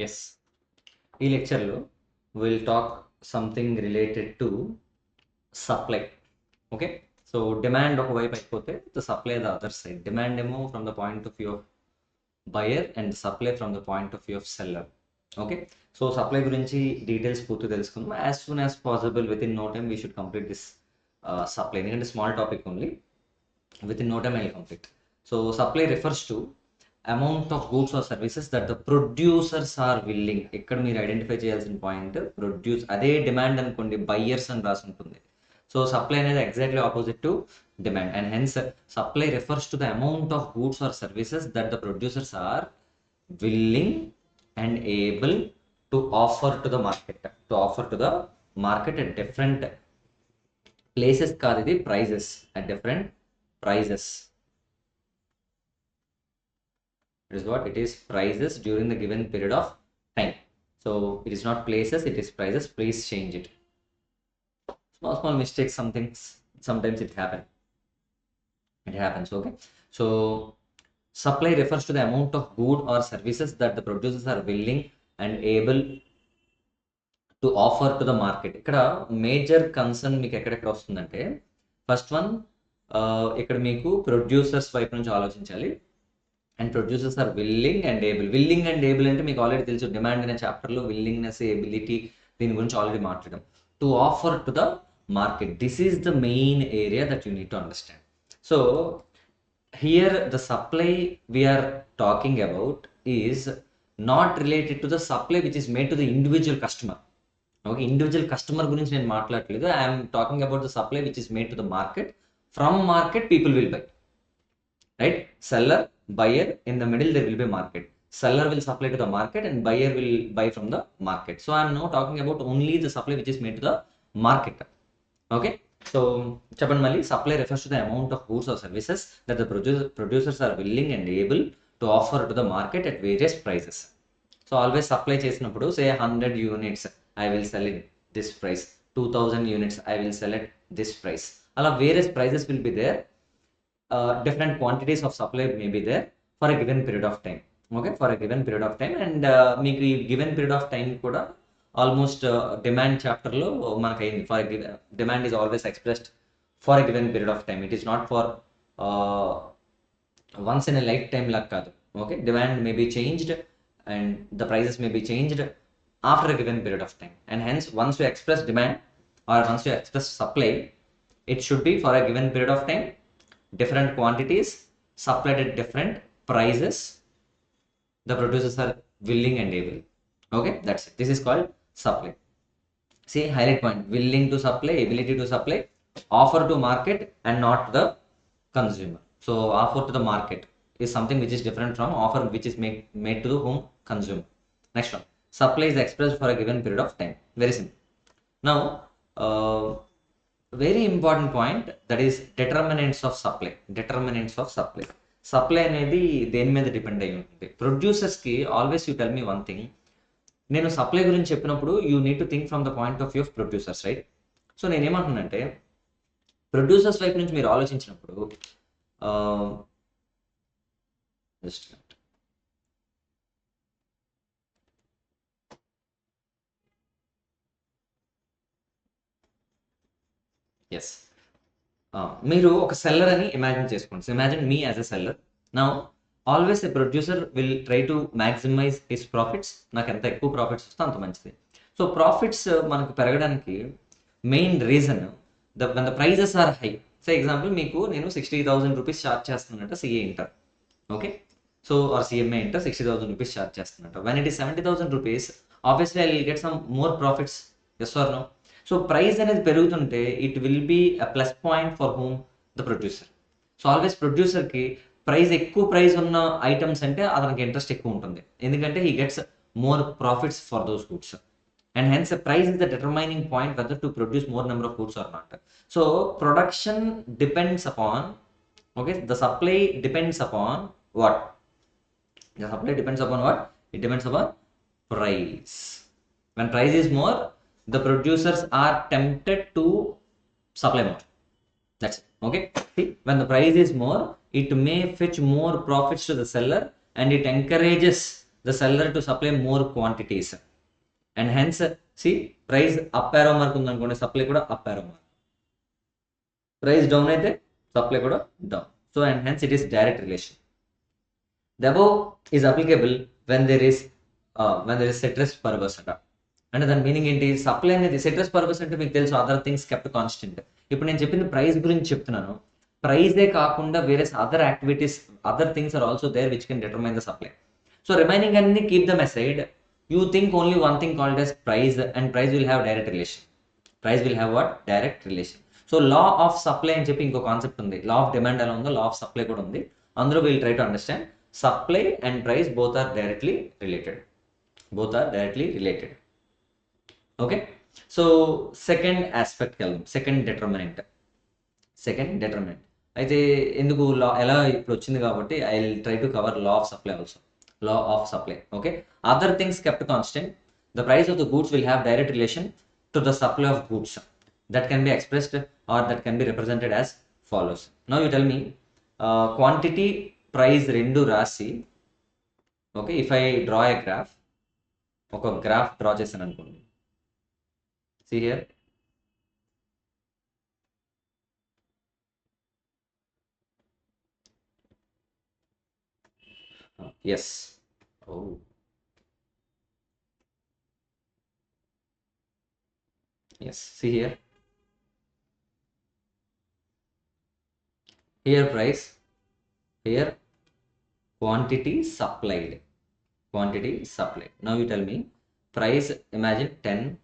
Yes, ఈ లెక్చర్లో will talk something related to supply. Okay, so demand ఒకవైపు అయిపోతే the supply the other side. Demand ఏమో from the point of view of buyer and supply from the point of view of seller. Okay, so supply గురించి details పూర్తి తెలుసుకుందాం. As soon as possible with in no time we should complete this supply. ఎందుకంటే small topic only, with in no time I will complete. So supply refers to amount of goods or services that the producers are willing. ఇక్కడ మీరు identify చేయాల్సిన point produce. అదే demand అనుకోండి, buyers అని రాసి ఉంటుంది. So supply అనేది exactly opposite to demand, and hence supply refers to the amount of goods or services that the producers are willing and able to offer to the market at different places. కాదు, ఇది prices at different prices. It is what it is, prices during the given period of time. So it is not places, it is prices. Please change it. Small mistakes, sometimes it happens. Okay, so supply refers to the amount of good or services that the producers are willing and able to offer to the market. ఇక్కడ major concern మీకు ఎక్కడెక్కడ వస్తుందంటే, first one ఇక్కడ మీకు producers వైపు నుంచి ఆలోచించాలి. And producers are willing and able. Willing and able అంటే మీకు ఆల్రెడీ తెలుసు, డిమాండ్ అనే చాప్టర్లో విల్లింగ్నెస్, ఎబిలిటీ, దీని గురించి ఆల్రెడీ మాట్లాడడం. To offer to the market, this is the main area that you need to understand. So here the supply we are talking about is not related to the supply which is made to the individual customer. Okay, individual customer గురించి నేను మాట్లాడట్లేదు. I am talking about the supply which is made to the market. From market people will buy, right? Seller, buyer, in the middle there will be market. Seller will supply to the market and buyer will buy from the market. So I am now talking about only the supply which is made to the market. Okay, so చెప్పండి మళ్ళీ. Supply refers to the amount of goods or services that the producers are willing and able to offer to the market at various prices. So always supply చేసినప్పుడు say 100 units I will sell it this price, 2000 units I will sell it this price. అలా various prices will be there. Different quantities of supply may be there for a given period of time. Okay, for a given period of time. And మీకు ఈ given period of time కూడా almost demand చాప్టర్లో మనకు అయింది. For demand is always expressed for a given period of time. It is not for once in a lifetime లాగా కాదు. Okay, demand may be changed and the prices may be changed after a given period of time. And hence once you express demand or once you express supply, it should be for a given period of time, different quantities supplied at different prices. The producers are willing and able. Okay, that's it. This is called supply. See, highlight point: willing to supply, ability to supply, offer to market and not to the consumer. So offer to the market is something which is different from offer which is made to the home consumer. Next one, supply is expressed for a given period of time. Very simple. Now very important point, that is determinants of supply. Supply అనేది దేని మీద depend అయి ఉంటుంది? ప్రొడ్యూసర్స్కి always you tell me one thing. నేను supply గురించి చెప్పినప్పుడు you need to think from the point of view of producers, right? So నేనేమంటున్నానంటే, ప్రొడ్యూసర్స్ వైపు నుంచి మీరు ఆలోచించినప్పుడు ఎస్, మీరు ఒక సెల్లర్ అని ఇమాజిన్ చేసుకోండి. So imagine me as a seller. Now always a producer will try to maximise his profits. నాకు ఎంత ఎక్కువ ప్రాఫిట్స్ వస్తే అంత మంచిది. సో ప్రాఫిట్స్ మనకు పెరగడానికి main reason when the prices are high. So example, మీకు నేను 60,000 రూపీస్ ఛార్జ్ చేస్తున్నానంట CA inter. Okay, so or CMA inter 60,000 rupees charge చేస్తున్నట్ట. When it is 70,000 rupees, obviously I will get some more profits. Yes or no? So price అనేది పెరుగుతుంటే it will be a plus point for home the producer. So always ప్రొడ్యూసర్కి ఎక్కువ price ఉన్న items అంటే అతనికి interest ఎక్కువ ఉంటుంది, ఎందుకంటే he gets more profits for those goods. And hence price is the determining point whether to produce more number of goods or not. So production depends upon, okay, the supply depends upon what? The supply depends upon what? It depends upon price. When price is more, the producers are tempted to supply more. That's it. Okay, see, when the price is more, it may fetch more profits to the seller and it encourages the seller to supply more quantities, and hence see price up arrow mark ఉందనుకోండి, supply కూడా up arrow mark. Price down అయితే supply కూడా down. So and hence it is direct relation. The above is applicable when there is ceteris paribus అట. అంటే దాని meaning ఏంటి? Supply అనేది సెట్రెస్ purpose అంటే మీకు తెలుసు, అదర్ థింగ్స్ కెప్ట్ కాన్స్టెంట్. ఇప్పుడు నేను చెప్పింది ప్రైస్ గురించి చెప్తున్నాను. ప్రైజే కాకుండా వేరే other activities, other things are also there which can determine the supply. So remaining అన్ని keep them aside. You think only one thing called as price, and price will have direct relation. Price will have what? Direct relation. So law of supply అని చెప్పి ఇంకో concept ఉంది. లా of demand ఎలా ఉందో లా of supply కూడా ఉంది. అందులో will try to understand supply and price both are directly related. Okay, so second ఆస్పెక్ట్కి వెళ్దాం. సెకండ్ డిటర్మినెంట్ అయితే ఎందుకు లా ఎలా ఇప్పుడు వచ్చింది కాబట్టి I will try to cover law of supply also. Law of supply. Okay, other things kept constant, the price of the goods will have direct relation to the supply of goods. That can be expressed or that can be represented as follows. Now you tell me quantity price rendu rasi. Okay, if I draw a graph, oka graph draw chesanu anukondi. See here, yes. Oh, yes, see here price, here quantity supplied. Now you tell me price, imagine 10,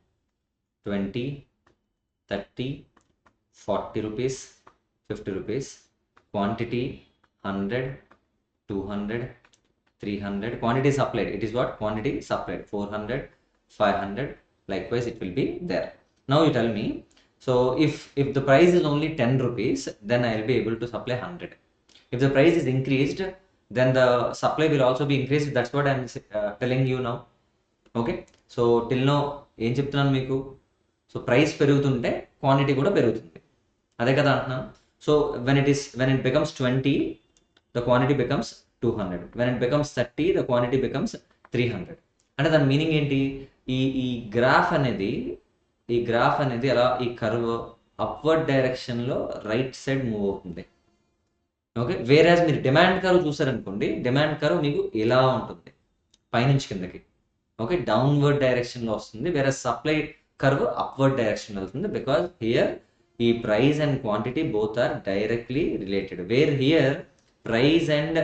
20, 30, 40 rupees, 50 rupees. Quantity 100, 200, 300. Quantity supplied, it is what? Quantity supplied 400, 500, likewise it will be there. Now you tell me, so if the price is only 10 rupees, then I will be able to supply 100. If the price is increased, then the supply will also be increased. That's what I am telling you now. Okay, so till now ఏం చెప్తున్నాను మీకు? So price పెరుగుతుంటే quantity కూడా పెరుగుతుంది, అదే కదా అంటున్నాను. So when it becomes 20, the quantity becomes 200. When it becomes 30, the quantity becomes 300. అంటే దాని మీనింగ్ ఏంటి? ఈ గ్రాఫ్ అనేది అలా ఈ కర్వ్ అప్వర్డ్ డైరెక్షన్లో రైట్ సైడ్ మూవ్ అవుతుంది. ఓకే, వేరేజ్ మీరు డిమాండ్ కర్వ్ చూసారనుకోండి, డిమాండ్ కర్వ్ మీకు ఇలా ఉంటుంది పైనుంచి కిందకి. ఓకే, డౌన్వర్డ్ డైరెక్షన్లో వస్తుంది, వేరే సప్లై కర్వ్ అప్వర్డ్ డైరెక్షన్లో వెళ్తుంది. బికాజ్ హియర్ ఈ price and quantity both are directly related, where here price and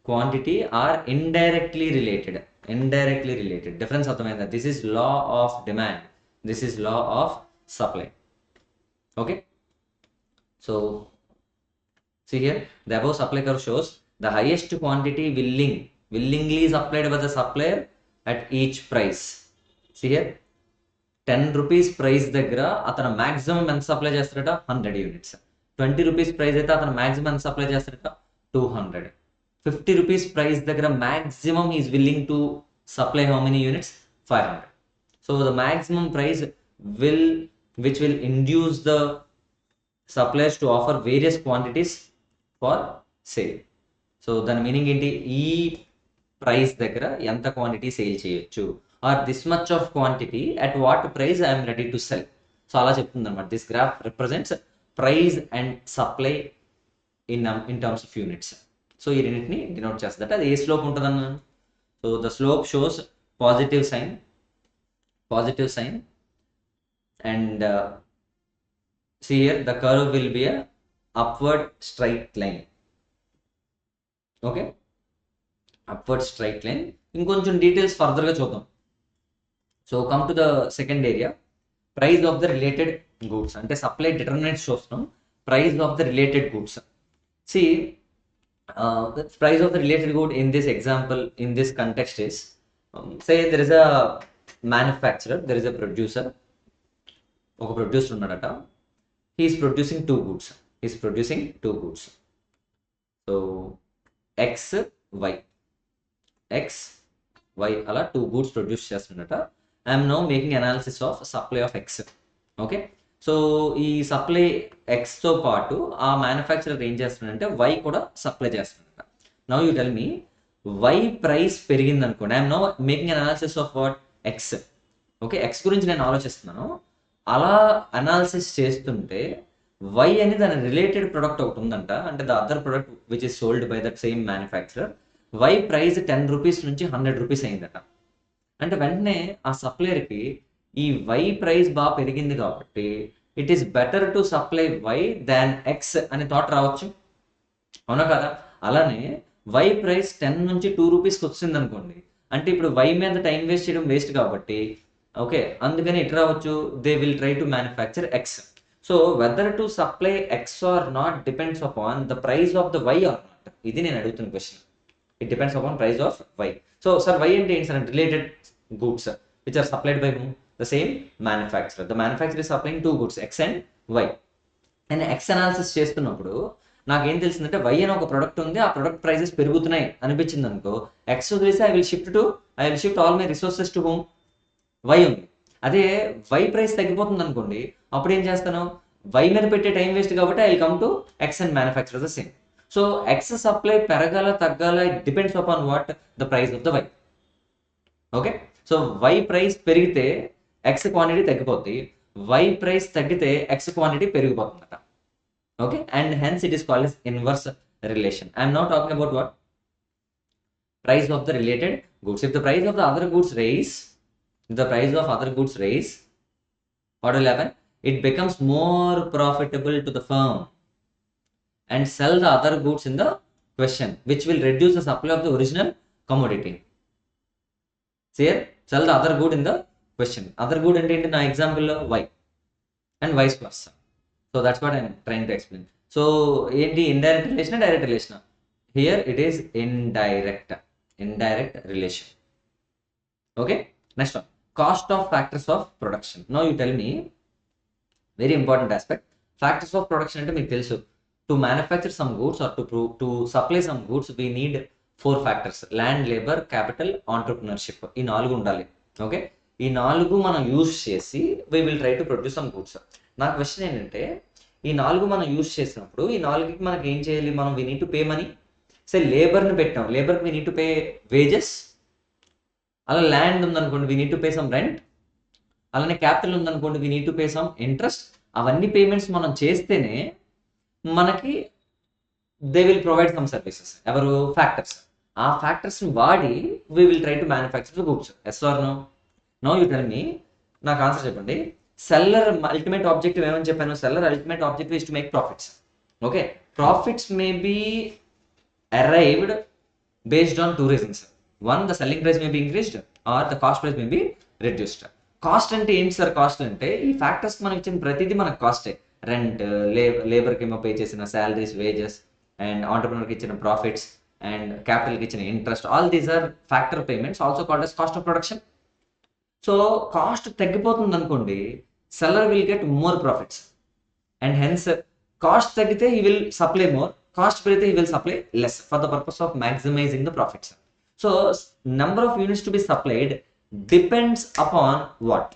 quantity are indirectly related. Difference అర్థమైందా? This is law of demand, this is law of supply. Okay, so see here, the above supply curve shows the highest quantity willingly supplied by the supplier at each price. See here, 10 rupees price దగ్గర అతను maximum ఎంత supply చేస్తాడట? 100 units. 20 rupees price అయితే అతను maximum ఎంత supply చేస్తాడట? 200. 50 rupees price దగ్గర maximum is willing to supply how many units? 500. So the maximum price which will induce the suppliers to offer various quantities for sale. So దాని meaning ఏంటి? ఈ price దగ్గర ఎంత క్వాంటిటీ సేల్ చేయొచ్చు, or this much of quantity at what price I'm ready to sell. So అలా చెప్తుంది అనమాట. This graph represents price and supply in terms of units. So ఈ రెండింటిని డినోట్ చేస్తుంది. అది ఏ స్లోప్ ఉంటుంది అన్నాను? So the slope shows positive sign and see here the curve will be a upward straight line. Okay, upward straight line. ఇంకొంచెం details ఫర్దర్గా చూద్దాం. So come to the second area, price of the related goods. అంటే supply determinants చూస్తున్నాం. Price of the related goods. See price of the related good in this example, in this context is, say there is a manufacturer, there is a producer. ఒక producer ఉన్నాడట. He is producing two goods. So X Y అలా two goods produce చేస్తున్నట. I'm now making analysis of supply of X. Okay, so ఈ supply ఎక్స్తో పాటు ఆ manufacturer ఏం చేస్తున్నాడంటే వై కూడా సప్లై చేస్తున్నాడట. Now you tell me, Y price పెరిగింది అనుకోండి, I'm no making an analysis of what X. Okay, X గురించి నేను ఆలోచిస్తున్నాను. అలా అనాలిసిస్ చేస్తుంటే వై అని దాని రిలేటెడ్ ప్రొడక్ట్ ఒకటి ఉందంట, అంటే the other product which is sold by that same manufacturer, Y price 10 rupees నుంచి 100 రూపీస్ అయిందట. అంటే వెంటనే ఆ సప్లయర్కి ఈ వై ప్రైస్ బాగా పెరిగింది కాబట్టి it is better to supply Y than X అనే థాట్ రావచ్చు, అవునా కదా? అలానే వై ప్రైస్ 10 నుంచి 2 రూపీస్కి వచ్చింది అనుకోండి, అంటే ఇప్పుడు వై మీద టైం వేస్ట్ చేయడం వేస్ట్ కాబట్టి ఓకే, అందుకని ఇటు రావచ్చు, they will try to manufacture X. So whether to supply X or not depends upon the price of the Y or not. ఇది నేను అడుగుతున్న question. It depends upon price of Y. So sir Y అంటే ఏంటి sir? Related goods which are supplied by whom? The same manufacturer. The manufacturer is supplying 2 goods, X and why. And X analysis చేస్తున్నప్పుడు నాకేం తెలిసిందంటే why అని ఒక product ఉంది, ఆ product prices పెరుగుతున్నాయి అనిపించింది అనుకో, ఎక్స్ వదిలేసి I will shift all my resources to home, Y ఉంది. అదే వై ప్రైస్ తగ్గిపోతుంది అనుకోండి, అప్పుడు ఏం చేస్తాను? వై మీద పెట్టే టైం వేస్ట్ కాబట్టి I will come to X and manufacture the same. So X supply పెరగాల తగ్గాల, it depends upon what? The price of the Y. Okay, so Y price పెరిగితే ఎక్స్ క్వాంటిటీ తగ్గిపోద్ది, వై ప్రైస్ తగ్గితే X quantity పెరిగిపోతుందట. Okay, and hence it is called as inverse relation. I am now talking about what? Price of the related goods. If the price of the other goods rise, what will happen? It becomes more profitable to the firm and sell the other goods in the question, which will reduce the supply of the original commodity. See here, sell the other good in the question. Other good ante enti na example lo y and vice versa. So that's what I'm trying to explain. So ఏంటి indirect relation, direct relation? Here it is indirect relation. Okay, next one, cost of factors of production. Now you tell me, very important aspect. Factors of production అంటే మీకు తెలుసు, to manufacture some goods or to supply some goods we need 4 factors: land, labour, capital, entrepreneurship. ఈ 4 ఉండాలి. Okay, ఈ 4 మనం use చేసి we will try to produce some goods. నా question ఏంటంటే, ఈ 4 మనం యూజ్ చేసినప్పుడు ఈ 4కి మనకి ఏం చేయాలి? మనం we need to pay money. సరే, లేబర్ని పెట్టాం, లేబర్కి we need to pay wages. అలా ల్యాండ్ ఉందనుకోండి, we need to pay some rent. అలానే క్యాపిటల్ ఉందనుకోండి, we need to pay some interest. అవన్నీ పేమెంట్స్ మనం చేస్తేనే మనకి they will provide some services. ఎవరు? ఫ్యాక్టర్స్. ఆ ఫ్యాక్టర్స్ని వాడి we will try to manufacture the goods. Yes or no? No you tell me, నాకు ఆన్సర్ చెప్పండి. సెల్లర్ అల్టిమేట్ ఆబ్జెక్టివ్ ఏమని చెప్పాను? Seller ultimate objective is to make profits. Okay, profits may be arrived based on 2 reasons. One, the selling price may be increased or the cost price may be reduced. Cost అంటే ఏంటి sir? Cost అంటే ఈ factors మనం ఇచ్చిన ప్రతిదీ మనకు కాస్టే. Rent, లేబర్కి ఏమో pay చేసిన శాలరీస్, వేజెస్, అండ్ ఆంటర్ప్రినర్కి ఇచ్చిన ప్రాఫిట్స్, అండ్ క్యాపిటల్కి ఇచ్చిన interest. All these are factor payments, also called as cost of production. So cost తగ్గిపోతుంది అనుకోండి, seller will get more profits and hence cost తగ్గితే he will supply more, cost పెరిగితే he will supply less for the purpose of maximizing the profits. So number of units to be supplied depends upon what?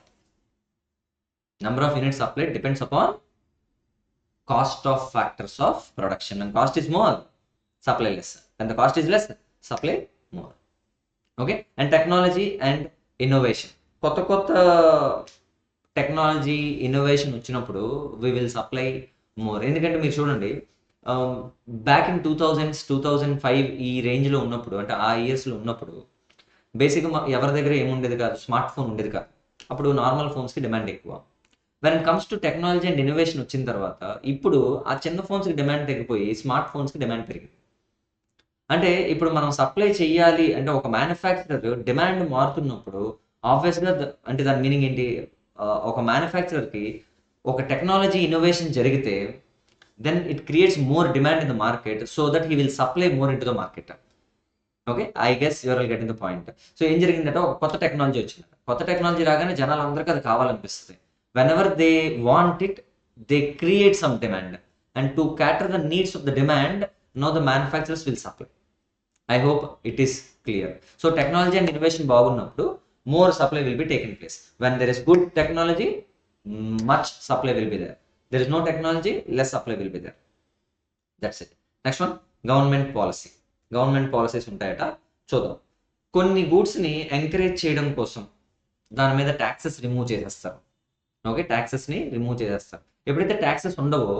Number of units supplied depends upon cost of factors of production. When cost is more, supply less. When the cost is less, supply more. Okay, and technology and innovation. కొత్త కొత్త technology innovation వచ్చినప్పుడు we will supply more. ఎందుకంటే మీరు చూడండి, back in 2000s 2005 ఈ రేంజ్లో ఉన్నప్పుడు, అంటే ఆ ఇయర్స్లో ఉన్నప్పుడు బేసిక్గా ఎవరి దగ్గర ఏముండేది కాదు, స్మార్ట్ ఫోన్ ఉండేది కాదు. అప్పుడు నార్మల్ ఫోన్స్కి డిమాండ్ ఎక్కువ. When it comes to technology and innovation వచ్చిన తర్వాత ఇప్పుడు ఆ చిన్న ఫోన్స్కి డిమాండ్ తగ్గిపోయి స్మార్ట్ ఫోన్స్కి డిమాండ్ పెరిగింది. అంటే ఇప్పుడు మనం సప్లై చేయాలి అంటే ఒక మ్యానుఫ్యాక్చరర్ డిమాండ్ మారుతున్నప్పుడు ఆబ్వియస్గా అంటే దాని మీనింగ్ ఏంటి? ఒక మ్యానుఫ్యాక్చరర్కి ఒక టెక్నాలజీ ఇన్నోవేషన్ జరిగితే then it creates more demand in the market, so that he will supply more in to the market. Okay, I guess you're will getting the point. So ఏం జరిగిందంటే, ఒక కొత్త టెక్నాలజీ వచ్చింది. కొత్త టెక్నాలజీ రాగానే జనాలందరికీ అది కావాలనిపిస్తుంది. Whenever they want it, they create some demand, and to cater the needs of the demand, no the manufacturers will supply. I hope it is clear. So technology and innovation బాగున్నప్పుడు more supply will be taking place. When there is good technology, much supply will be there. There is no technology, less supply will be there. That's it. Next one, government policy. Government policies ఉంటాయట, చూద్దాం. కొన్ని గూడ్స్ని encourage చేయడం కోసం దాని మీద taxes remove చేసేస్తారు. Okay, ట్యాక్సెస్ని remove చేసేస్తారు. ఎప్పుడైతే ట్యాక్సెస్ ఉండవో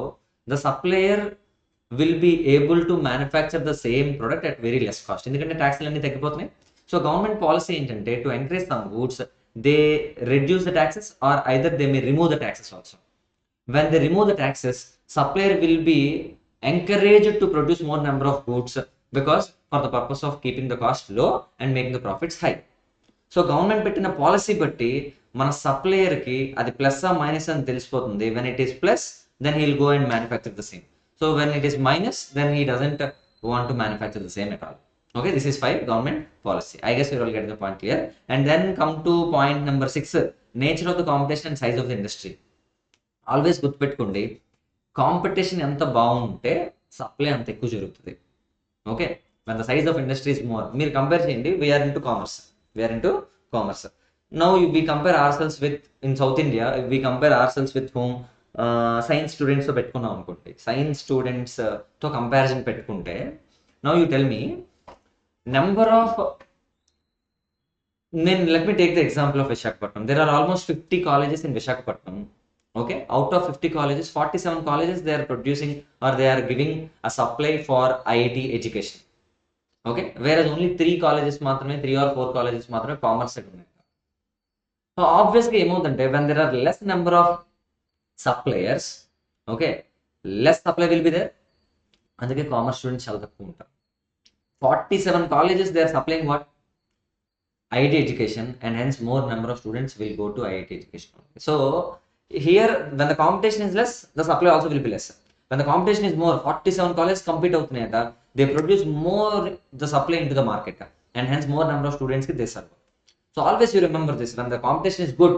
the supplier will be able to manufacture the same product at very less cost. ఎందుకంటే ట్యాక్స్లు అన్నీ తగ్గిపోతున్నాయి. సో గవర్నమెంట్ పాలసీ ఏంటంటే to encourage some goods they reduce the taxes or either they may remove the taxes also. When they remove the taxes, supplier will be encouraged to produce more number of goods because for the purpose of keeping the cost low and making the profits high. So government పెట్టిన policy బట్టి మన సప్లయర్కి అది plus ఆ minus అని తెలిసిపోతుంది. When it is plus then he'll go and manufacture the same. So when it is minus then he doesn't want to manufacture the same at all. Okay, this is 5 government policy. I guess you all get the point clear. And then come to point number 6, nature of the competition and size of the industry. Always గుర్తుపెట్టుకోండి, competition ఎంత బాగుంటే supply అంత ఎక్కువ జరుగుతుంది. Okay, when the size of industry is more, మీరు compare చేయండి. We're into commerce. Now we compare ourselves with in South India, we compare ourselves with whom, science స్టూడెంట్స్తో పెట్టుకున్నాం అనుకోండి. సైన్స్ స్టూడెంట్స్తో కంపారిజన్ పెట్టుకుంటే now you tell me number of, let me take the example of Visakhapatnam. There are almost 50 colleges in Visakhapatnam. Okay, out of 50 colleges, 47 colleges they are producing or they are giving a supply for IIT education. Okay, whereas only 3 colleges మాత్రమే, 3 or 4 colleges మాత్రమే commerce side ఉన్నాయి. So ఆబ్వియస్గా ఏమవుతుందంటే when there are less number of suppliers, okay, less supply will be there. అందుకే commerce students చాలా తక్కువ ఉంటారు. 47 colleges they are supplying what? IIT education, and hence more number of students will go to IIT education. So here when the competition is less, the supply also will be less. When the competition is more, 47 colleges compete అవుతున్నాయట, they produce more the supply into the market, and hence more number of students ki they serve. So always you remember this, when the competition is good,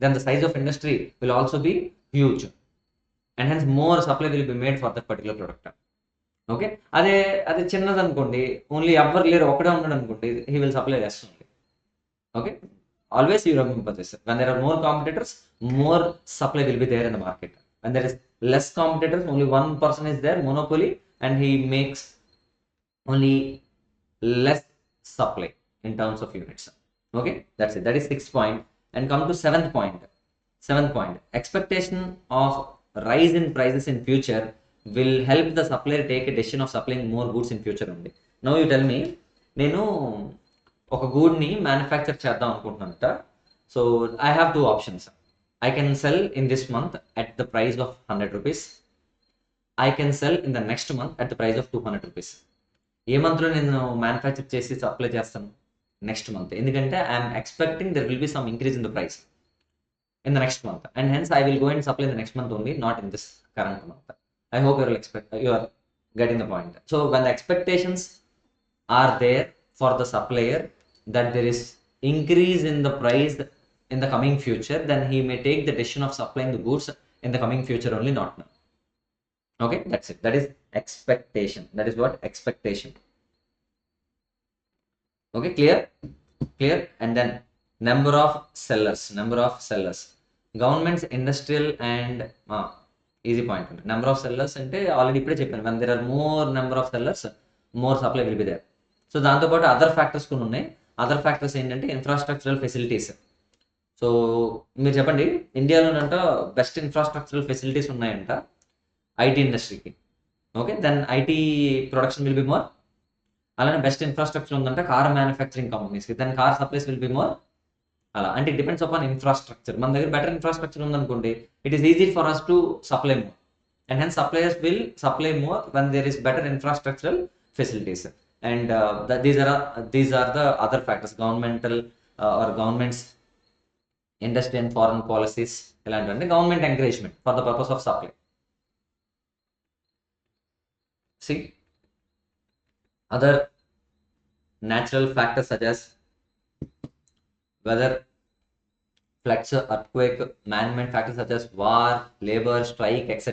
then the size of industry will also be huge, and hence more supply will be made for that particular product. Okay, అదే చిన్నది అనుకోండి, only ఎవ్వరు లేరు, ఒకడే ఉన్నాడు అనుకోండి, he will supply less only. Okay, always you remember this, when there are more competitors, more supply will be there in the market. When there is less competitors, only one person is there, monopoly, and he makes only less supply in terms of units. Okay, that's it. That is 6th point. And come to 7th point, expectation of rise in prices in future will help the supplier take a decision of supplying more goods in future only. Now you tell me, నేను ఒక గూడ్ని manufacture చేద్దాం అనుకుంటున్నానంట. So I have 2 options. I can sell in this month at the price of 100 rupees. I can sell in the next month at the price of 200 rupees. ఏ మంత్లో నేను manufacture చేసి supply చేస్తాను? Next month. ఎందుకంటే I'm expecting there will be some increase in the price in the next month, and hence I will go and supply the next month only, not in this current month. I hope you are getting the point. So when the expectations are there for the supplier that there is increase in the price in the coming future, then he may take the decision of supplying the goods in the coming future only, not now. Okay, that's it. That is expectation. That is what? Expectation. Okay, clear? And then number of sellers. Government's industrial and easy point ఉంటుంది. Number of sellers అంటే already ఇప్పుడే చెప్పాను, when there are more number of sellers, more supply will be there. So దాంతోపాటు other factors కొన్ని ఉన్నాయి. Other factors ఏంటంటే infrastructural facilities. So మీరు చెప్పండి, ఇండియాలోనంట బెస్ట్ ఇన్ఫ్రాస్ట్రక్చరల్ ఫెసిలిటీస్ ఉన్నాయంట ఐటీ ఇండస్ట్రీకి. Okay, then IT production will be more. అలానే బెస్ట్ ఇన్ఫ్రాస్ట్రక్చర్ ఉందంట కార్ మ్యానుఫ్యాక్చరింగ్ కంపెనీస్కి, then car supplies will be more. అలా అంటే ఇట్ డిపెండ్స్ అపాన్ ఇన్ఫ్రాస్ట్రక్చర్. మన దగ్గర బెటర్ ఇన్ఫ్రాస్ట్రక్చర్ ఉందనుకోండి, it is easy for us to supply more, and hence suppliers will supply more when there is better infrastructural facilities. And these are the other factors, governmental or government's industry and foreign policies, ఇలాంటివన్నీ government encouragement for the purpose of supply. See other natural factors such as weather, floods, earthquake, man-made factors such as war, labor, strike, etc.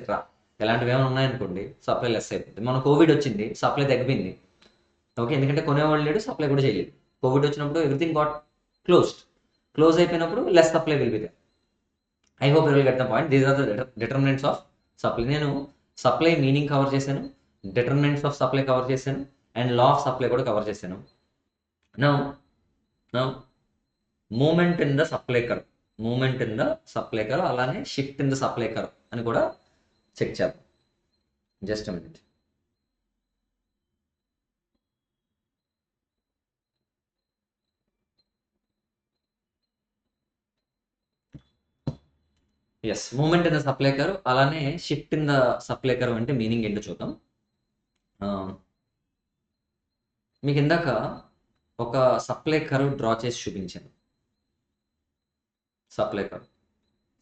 ఇలాంటివి ఏమైనా ఉన్నాయనుకోండి, supply less అయిపోతుంది. మన Covid వచ్చింది, supply తగ్గిపోయింది. Okay, ఎందుకంటే కొనేవాళ్ళు లేడు, సప్లై కూడా చేయలేదు. కోవిడ్ వచ్చినప్పుడు ఎవ్రీథింగ్ గాట్ క్లోజ్ అయిపోయినప్పుడు less supply will be there. I hope you will get the point. These are the determinants of supply. నేను సప్లై మీనింగ్ కవర్ చేశాను, డిటర్మినెంట్స్ ఆఫ్ సప్లై కవర్ చేశాను, అండ్ లా ఆఫ్ సప్లై కూడా cover చేశాను. Now now movement in the supply curve, movement in the supply curve, అలానే shift in the supply curve అని కూడా check చేద్దాం. Just minute. Yes, movement in the supply curve అలానే shift in the supply curve అంటే meaning ఏంటో చూద్దాం. మీకు ఇందాక ఒక సప్లై కర్వ్ డ్రా చేసి చూపించాను. Supply curve.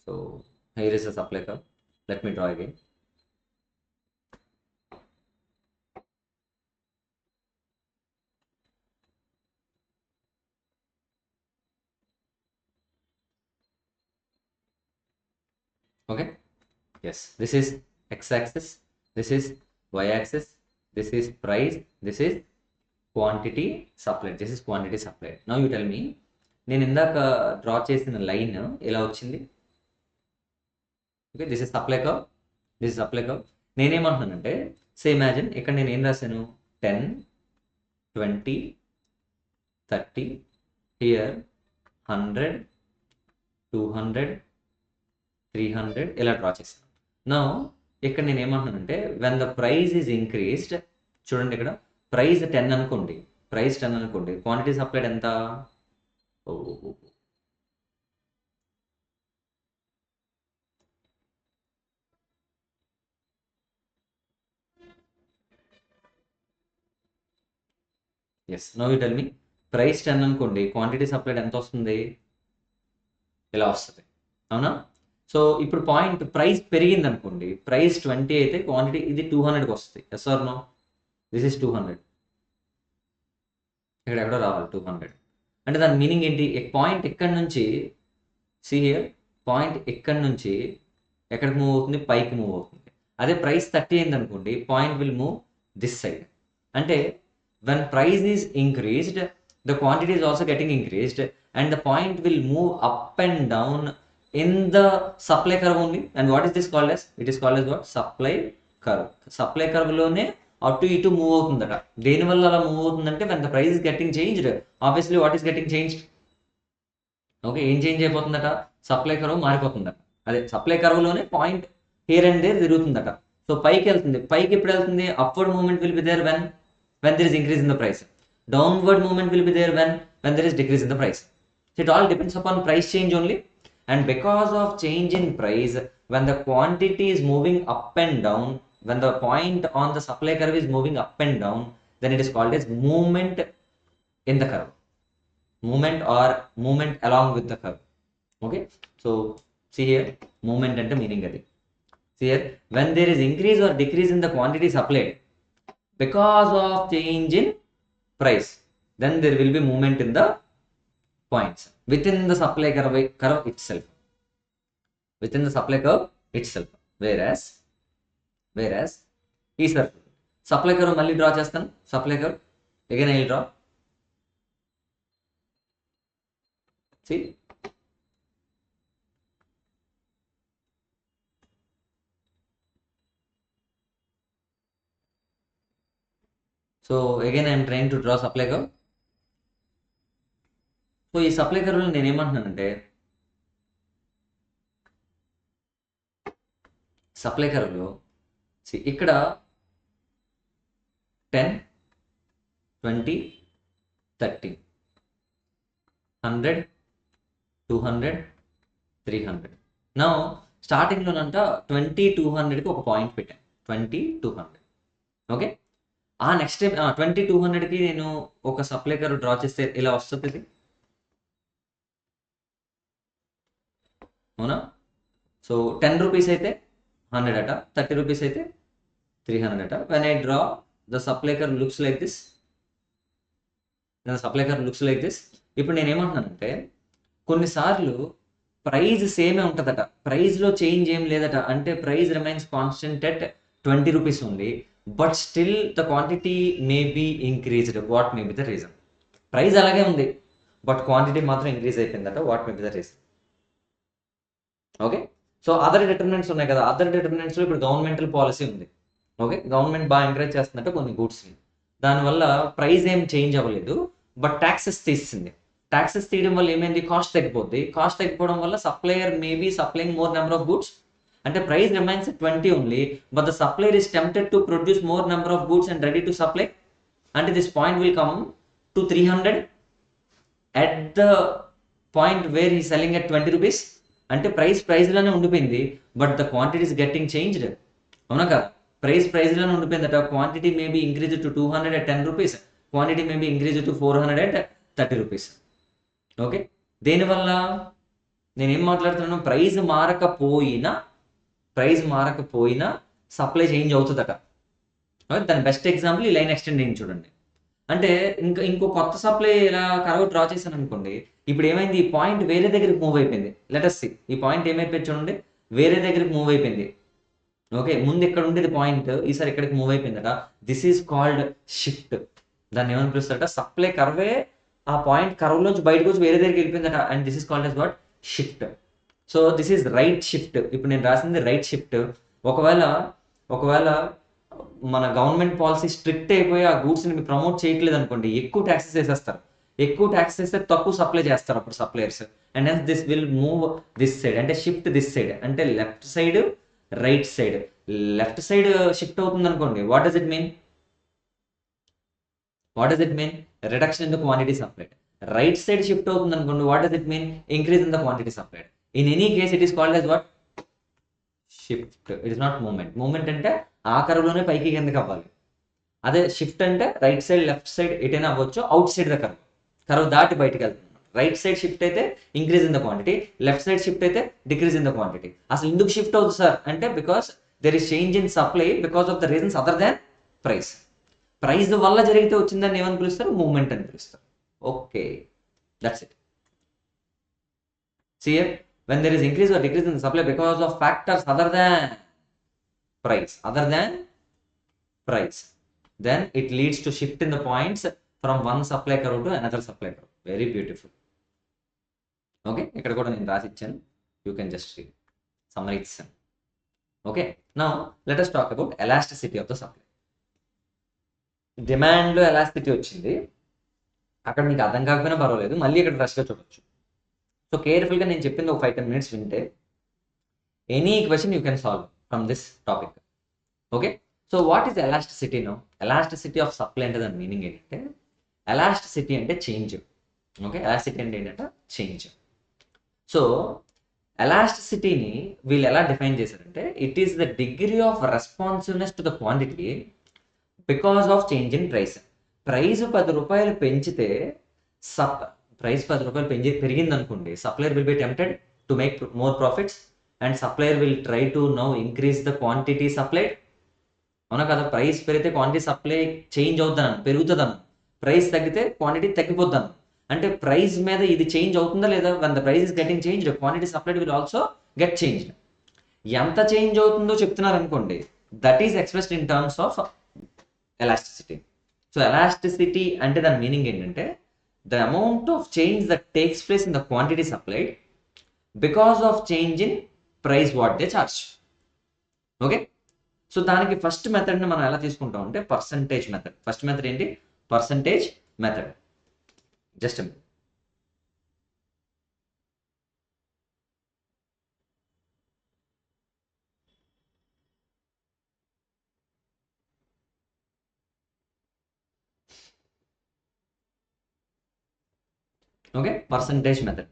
So here is the supply curve. Let me draw again. Okay, yes, this is x-axis, this is y-axis, this is price, this is quantity supplied, this is quantity supplied. Now you tell me, నేను ఇందాక draw చేసిన line ఎలా వచ్చింది? Okay, this is supply curve, this is supply curve. నేనేమంటున్నానంటే, say imagine ఇక్కడ నేను ఏం రాశాను, 10, 20, 30, హియర్ 100, 200, 300 ఇలా డ్రా చేశాను. నా ఇక్కడ నేను ఏమంటున్నానంటే, when the price is increased, చూడండి ఇక్కడ ప్రైస్ 10 అనుకోండి, ప్రైస్ 10 అనుకోండి, క్వాంటిటీ సప్లైడ్ ఎంత? Yes, no you tell me, price 10 అనుకోండి, క్వాంటిటీ సప్లైడ్ ఎంత వస్తుంది? ఇలా వస్తుంది, అవునా? సో ఇప్పుడు పాయింట్, ప్రైస్ పెరిగింది అనుకోండి, ప్రైస్ 20 అయితే క్వాంటిటీ ఇది 200కి వస్తుంది. Yes or no? This is 200, ఇక్కడ ఎక్కడో రావాలి 200. అంటే దాని మీనింగ్ ఏంటి? పాయింట్ ఇక్కడ నుంచి, సి హియర్, పాయింట్ ఇక్కడ నుంచి ఎక్కడికి మూవ్ అవుతుంది? పైకి మూవ్ అవుతుంది. అదే ప్రైస్ 30 అయింది అనుకోండి, point will move this side. అంటే when price is increased, the quantity is also getting increased and the point will move up and down in the supply curve only. And what is this called as? It is called as what? Supply curve. Supply curve లోనే అటు ఇటు move అవుతుందట. దేనివల్ల అలా move అవుతుందంటే, when the price is getting changed, obviously what is getting changed? Okay, ఏం change అయిపోతుందట? Supply curve మారిపోతుందట. అదే సప్లై కర్వ్ లోనే పాయింట్ హియర్ అండ్ దేర్ తిరుగుతుందట. సో పైకి వెళ్తుంది. పైకి ఎప్పుడు వెళ్తుంది? Upward movement will be there when there is increase in the price. Downward movement will be there when there is decrease in the price. So it all depends upon price change only. And because of change in price, when the quantity is moving up and down, when the point on the supply curve is moving up and down, then it is called as movement in the curve. Movement or movement along with the curve. Okay, so see here, movement and the meaning adi. See here, when there is increase or decrease in the quantity supplied because of change in price, then there will be movement in the points within the supply curve itself, within the supply curve itself. Whereas ఈ circle supply curve మళ్ళీ draw చేస్తాను. Supply curve again I will draw. See, so again I am trying to draw supply curve. So ఈ supply కర్వ్లో నేను ఏమంటున్నానంటే, supply కర్వ్లో ఇక్కడ 10, 20, 30, 100, 200, 300. నా స్టార్టింగ్లోనంట 20, 200కి ఒక point పెట్టాను, 20, 200. ఓకే, ఆ నెక్స్ట్ టైం 20, 200కి నేను ఒక సప్లై కర్వ్ డ్రా చేస్తే ఇలా వస్తుంది ఇది, అవునా? సో 10 రూపీస్ అయితే 100 అట, 30 రూపీస్ అయితే 300 అట. When I draw the supply curve looks like this, supply curve looks like this. ఇప్పుడు నేను ఏమంటున్నానంటే, కొన్నిసార్లు ప్రైజ్ సేమే ఉంటుందట, ప్రైజ్లో చేంజ్ ఏం లేదట, అంటే price remains constant at 20 rupees only, but still the quantity may be increased. What may be the reason? Price అలాగే ఉంది, బట్ క్వాంటిటీ మాత్రం ఇంక్రీజ్ అయిపోయిందట. What may be the reason? Okay, so other determinants ఉన్నాయి కదా, other డిటర్మినెంట్స్లో ఇప్పుడు governmental policy ఉంది. Okay, government బాగా ఎంకరేజ్ చేస్తుందంటే కొన్ని గూడ్స్ని. దానివల్ల ప్రైస్ ఏం చేంజ్ అవ్వలేదు, బట్ ట్యాక్సెస్ తీసింది. ట్యాక్సెస్ తీయడం వల్ల ఏమైంది, కాస్ట్ తగ్గిపోద్ది. కాస్ట్ తగ్గిపోవడం వల్ల supplier maybe supplying more number of goods, అంటే price remains 20 only, but the supplier is tempted to produce more number of goods and ready to supply, అంటే this point will come to 300 at the point where he selling at 20 rupees. అంటే price లోనే ఉండిపోయింది, but the quantity is getting changed. అవునా కదా, price లోనే ఉండిపోయిందట. Quantity maybe increase to 200 at 10 rupees, quantity maybe increase to 400 at 30 rupees. Okay, దేనివల్ల నేనేం మాట్లాడుతున్నాను, ప్రైస్ మారకపోయినా సప్లై చేంజ్ అవుతుందట. దాని బెస్ట్ ఎగ్జాంపుల్ ఈ లైన్ ఎక్స్టెండ్ అయింది చూడండి. అంటే ఇంకో కొత్త సప్లై ఇలా కర్వ్ డ్రా చేశాను అనుకోండి, ఇప్పుడు ఏమైంది, ఈ పాయింట్ వేరే దగ్గరికి మూవ్ అయిపోయింది. లెట్ us see, ఈ పాయింట్ ఏమైపోయింది చూడండి, వేరే దగ్గరికి మూవ్ అయిపోయింది. ఓకే, ముందు ఇక్కడ ఉండేది పాయింట్, ఈసారి ఇక్కడికి మూవ్ అయిపోయిందట. This is called shift. దాన్ని ఏమని పిలుస్తారట, సప్లై కర్వే ఆ పాయింట్ కర్వ్ లోంచి బయటకు వచ్చి వేరే దగ్గరికి వెళ్ళిపోయిందట, and this is called as what, shift. So this is right shift. ఇప్పుడు నేను రాసింది రైట్ షిఫ్ట్. ఒకవేళ మన గవర్నమెంట్ పాలసీ స్ట్రిక్ట్ అయిపోయి ఆ గూడ్స్ని ప్రమోట్ చేయట్లేదు అనుకోండి, ఎక్కువ ట్యాక్సెస్ వేసేస్తారు. ఎక్కువ ట్యాక్సెస్ వేస్తే తక్కువ సప్లై చేస్తారు అప్పుడు suppliers, and hence this will move this side, అంటే షిఫ్ట్ దిస్ సైడ్, అంటే left side right side. Left side shift అవుతుంది అనుకోండి, what does it mean, reduction in the quantity supplied. Right side shift అవుతుంది అనుకోండి, what does it mean, increase in the quantity supplied. In any case it is called as what, shift. It is not movement. Movement అంటే ఆ కర్వ్లోనే పైకి కిందకి అవ్వాలి. అదే shift అంటే right side left side ఎటైనా అవ్వచ్చు, అవుట్ సైడ్ ద కర్వ్ దాటి బయటకు వెళ్తుంది. రైట్ సైడ్ షిఫ్ట్ అయితే increase in the quantity, left side shift అయితే డిక్రీజ్ ఇన్ ద క్వాంటిటీ. అసలు ఎందుకు షిఫ్ట్ అవుతుంది సార్ అంటే, because there is change in supply because of the reasons other than price. Price వల్ల జరిగితే వచ్చిందని ఏమని పిలుస్తారు, మూవ్మెంట్ అని పిలుస్తారు. Okay, that's it. See here, when there is increase or decrease in the supply because of factors other than price, then it leads to shift in the points from one supply curve to another supply curve. Very beautiful. Okay, ఇక్కడ కూడా నేను రాసి ఇచ్చాను, you can just read, summary ఇచ్చాను. Okay, now let us talk about elasticity of the supply. Demand లో elasticity వచ్చింది, అక్కడ మీకు అర్థం కాకపోయినా పర్వాలేదు, మళ్ళీ ఇక్కడ రష్గా చూడొచ్చు. సో కేర్ఫుల్గా నేను చెప్పింది ఒక 5-10 minutes వింటే any question you can solve from this topic. Okay, so what is elasticity no? Elasticity of supply అంటే దాని మీనింగ్ ఏంటంటే, ఎలాస్టిసిటీ అంటే చేంజ్. ఓకే, ఎలాస్టిసిటీ అంటే ఏంటంటే చేంజ్. సో ఎలాస్టిసిటీని వీళ్ళు ఎలా డిఫైన్ చేశారంటే, it is the degree of responsiveness to the quantity because of change in price. Price 10 రూపాయలు పెంచితే ప్రైస్ 10 రూపాయలు పెరిగింది అనుకోండి, supplier will be tempted to make more profits and supplier will try to now increase the quantity supplied. అవునా కదా, price పెరిగితే quantity supply change అవుతాను, పెరుగుతుందను. Price తగ్గితే క్వాంటిటీ తగ్గిపోతాను. అంటే ప్రైస్ మీద ఇది చేంజ్ అవుతుందా లేదా, when the price is getting changed, quantity supplied will also get changed. ఎంత చేంజ్ అవుతుందో చెప్తున్నారు అనుకోండి, that is expressed in terms of elasticity. So elasticity అంటే దాని మీనింగ్ ఏంటంటే, the amount of change that takes place in the quantity supplied because of change in price what they charge. Okay, so దానికి first మెథడ్ని మనం ఎలా తీసుకుంటాం అంటే percentage method. First method ఏంటి, percentage method. Just okay, percentage method.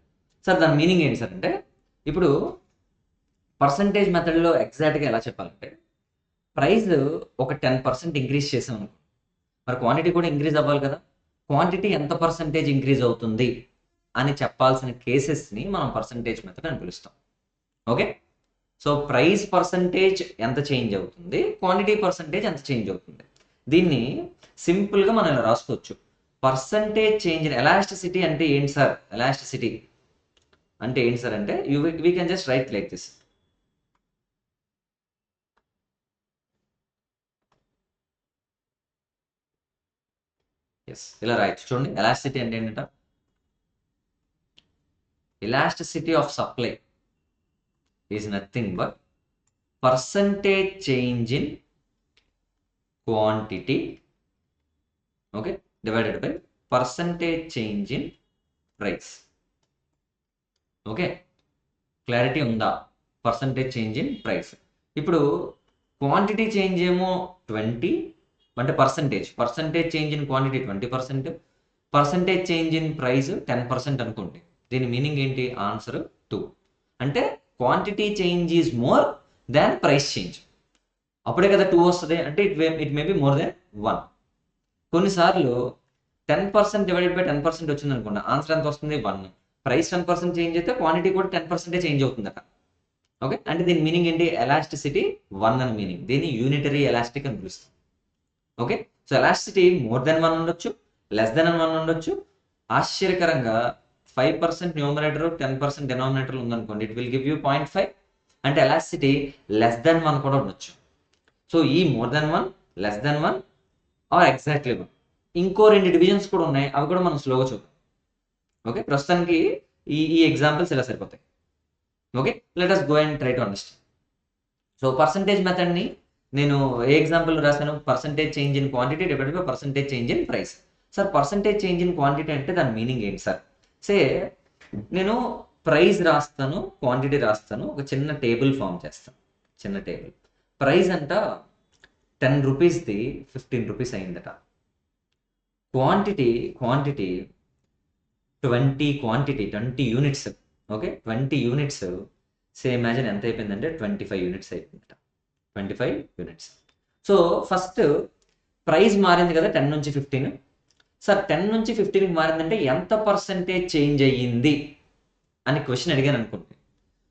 Sir దాని meaning ఏంటి sir అంటే, ఇప్పుడు పర్సంటేజ్ మెథడ్లో ఎగ్జాక్ట్గా ఎలా చెప్పాలంటే, ప్రైస్ ఒక 10% ఇంక్రీజ్ చేసాం అనుకో, మరి క్వాంటిటీ కూడా ఇంక్రీజ్ అవ్వాలి కదా. క్వాంటిటీ ఎంత పర్సంటేజ్ ఇంక్రీజ్ అవుతుంది అని చెప్పాల్సిన కేసెస్ని మనం పర్సంటేజ్ మెథడ్ అని పిలుస్తాం. ఓకే, సో ప్రైస్ పర్సంటేజ్ ఎంత చేంజ్ అవుతుంది, క్వాంటిటీ పర్సంటేజ్ ఎంత చేంజ్ అవుతుంది, దీన్ని సింపుల్గా మనం ఇలా రాసుకోవచ్చు. పర్సంటేజ్ చేంజ్ ఇన్ ఎలాస్టిసిటీ అంటే ఏంటి సార్, ఎలాస్టిసిటీ అంటే ఏంటి సార్ అంటే, we can just write like this. Yes, ఇలా రాయొచ్చు చూడండి. ఎలాస్టిసిటీ అంటే ఏంటంట, elasticity of supply is nothing but percentage change in quantity okay, divided by percentage change in price. Okay, clarity ఉందా? Percentage change in price. ఇప్పుడు quantity change ఏమో 20, అంటే percentage change in quantity 20%, percentage change in price 10% అనుకోండి. దీని meaning ఏంటి? Answer 2. అంటే quantity change is more than price change. అప్పుడే కదా 2 వస్తుంది. అంటే it may be more than 1. కొన్నిసార్లు 10% డివైడెడ్ బై 10% వచ్చింది అనుకోండి, ఆన్సర్ ఎంత వస్తుంది? 1. ప్రైస్ 10% చేంజ్ అయితే క్వాంటిటీ కూడా 10% చేంజ్ అవుతుందట. ఓకే, అంటే దీని మీనింగ్ ఏంటి? ఎలాస్టిసిటీ 1 అని మీనింగ్. దీన్ని యూనిటరీ ఎలాస్టిక్ అని పిలుస్తాం. Okay, so elasticity more than 1 ఉండొచ్చు, లెస్ దెన్ 1 ఉండొచ్చు. ఆశ్చర్యకరంగా 5% న్యూమరేటర్ 10% డినామినేటర్ ఉందనుకోండి, ఇట్ విల్ గివ్ యూ 0.5. అంటే ఎలాస్టిసిటీ లెస్ దెన్ 1 కూడా ఉండొచ్చు. సో ఈ more than 1, less than 1 or exactly 1. ఇంకో 2 డివిజన్స్ కూడా ఉన్నాయి, అవి కూడా మనం స్లోగా చూద్దాం. ఓకే, ప్రస్తుతానికి ఈ ఎగ్జాంపుల్స్ ఇలా సరిపోతాయి. Okay, let us go and try to understand. So percentage మెథడ్ని నేను ఏ ఎగ్జాంపుల్ రాశాను? Percentage change in quantity divided by percentage change in price. Sir percentage change in quantity అంటే దాని మీనింగ్ ఏంటి సార్? నేను ప్రైస్ రాస్తాను, క్వాంటిటీ రాస్తాను, ఒక చిన్న టేబుల్ ఫామ్ చేస్తాను. చిన్న టేబుల్. ప్రైస్ అంట 10 రూపీస్ది 15 రూపీస్ అయిందట. Quantity 20 units. Okay, 20 units. Imagine ఎంత అయిపోయిందంటే 25 యూనిట్స్ అయిపోయిందట. 25 యూనిట్స్. సో ఫస్ట్ ప్రైస్ మారింది కదా 10 నుంచి 15. సార్ 10 నుంచి 15కి మారిందంటే ఎంత పర్సంటేజ్ చేంజ్ అయ్యింది అని క్వశ్చన్ అడిగాను అనుకోండి.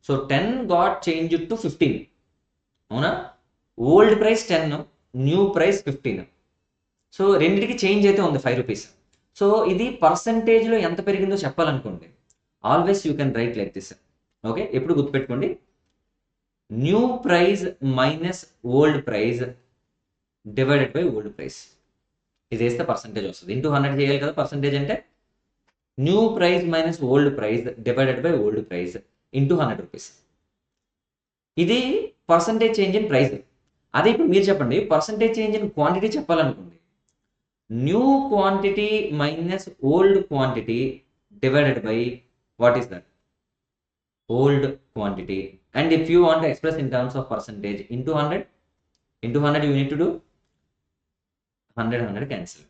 So 10 got change to 15. అవునా? Old price 10, new price 15. So రెండింటికి చేంజ్ అయితే ఉంది 5 రూపీస్. సో ఇది పర్సంటేజ్లో ఎంత పెరిగిందో చెప్పాలనుకోండి, always you can write like this. Okay, ఎప్పుడు గుర్తుపెట్టుకోండి, new price minus old price divided by old price. ఇది వేస్తే పర్సంటేజ్ వస్తుంది. ఇంటూ 100 చేయాలి కదా పర్సంటేజ్ అంటే. New price minus old price divided by old price into 100 rupees. ఇది పర్సంటేజ్ చేంజ్ ఇన్ ప్రైస్. అదే ఇప్పుడు మీరు చెప్పండి, పర్సంటేజ్ చేంజ్ ఇన్ క్వాంటిటీ చెప్పాలనుకోండి, new quantity minus old quantity divided by what is that? Old quantity. And if you want to express in terms of percentage into 100 you need to do 100 cancel.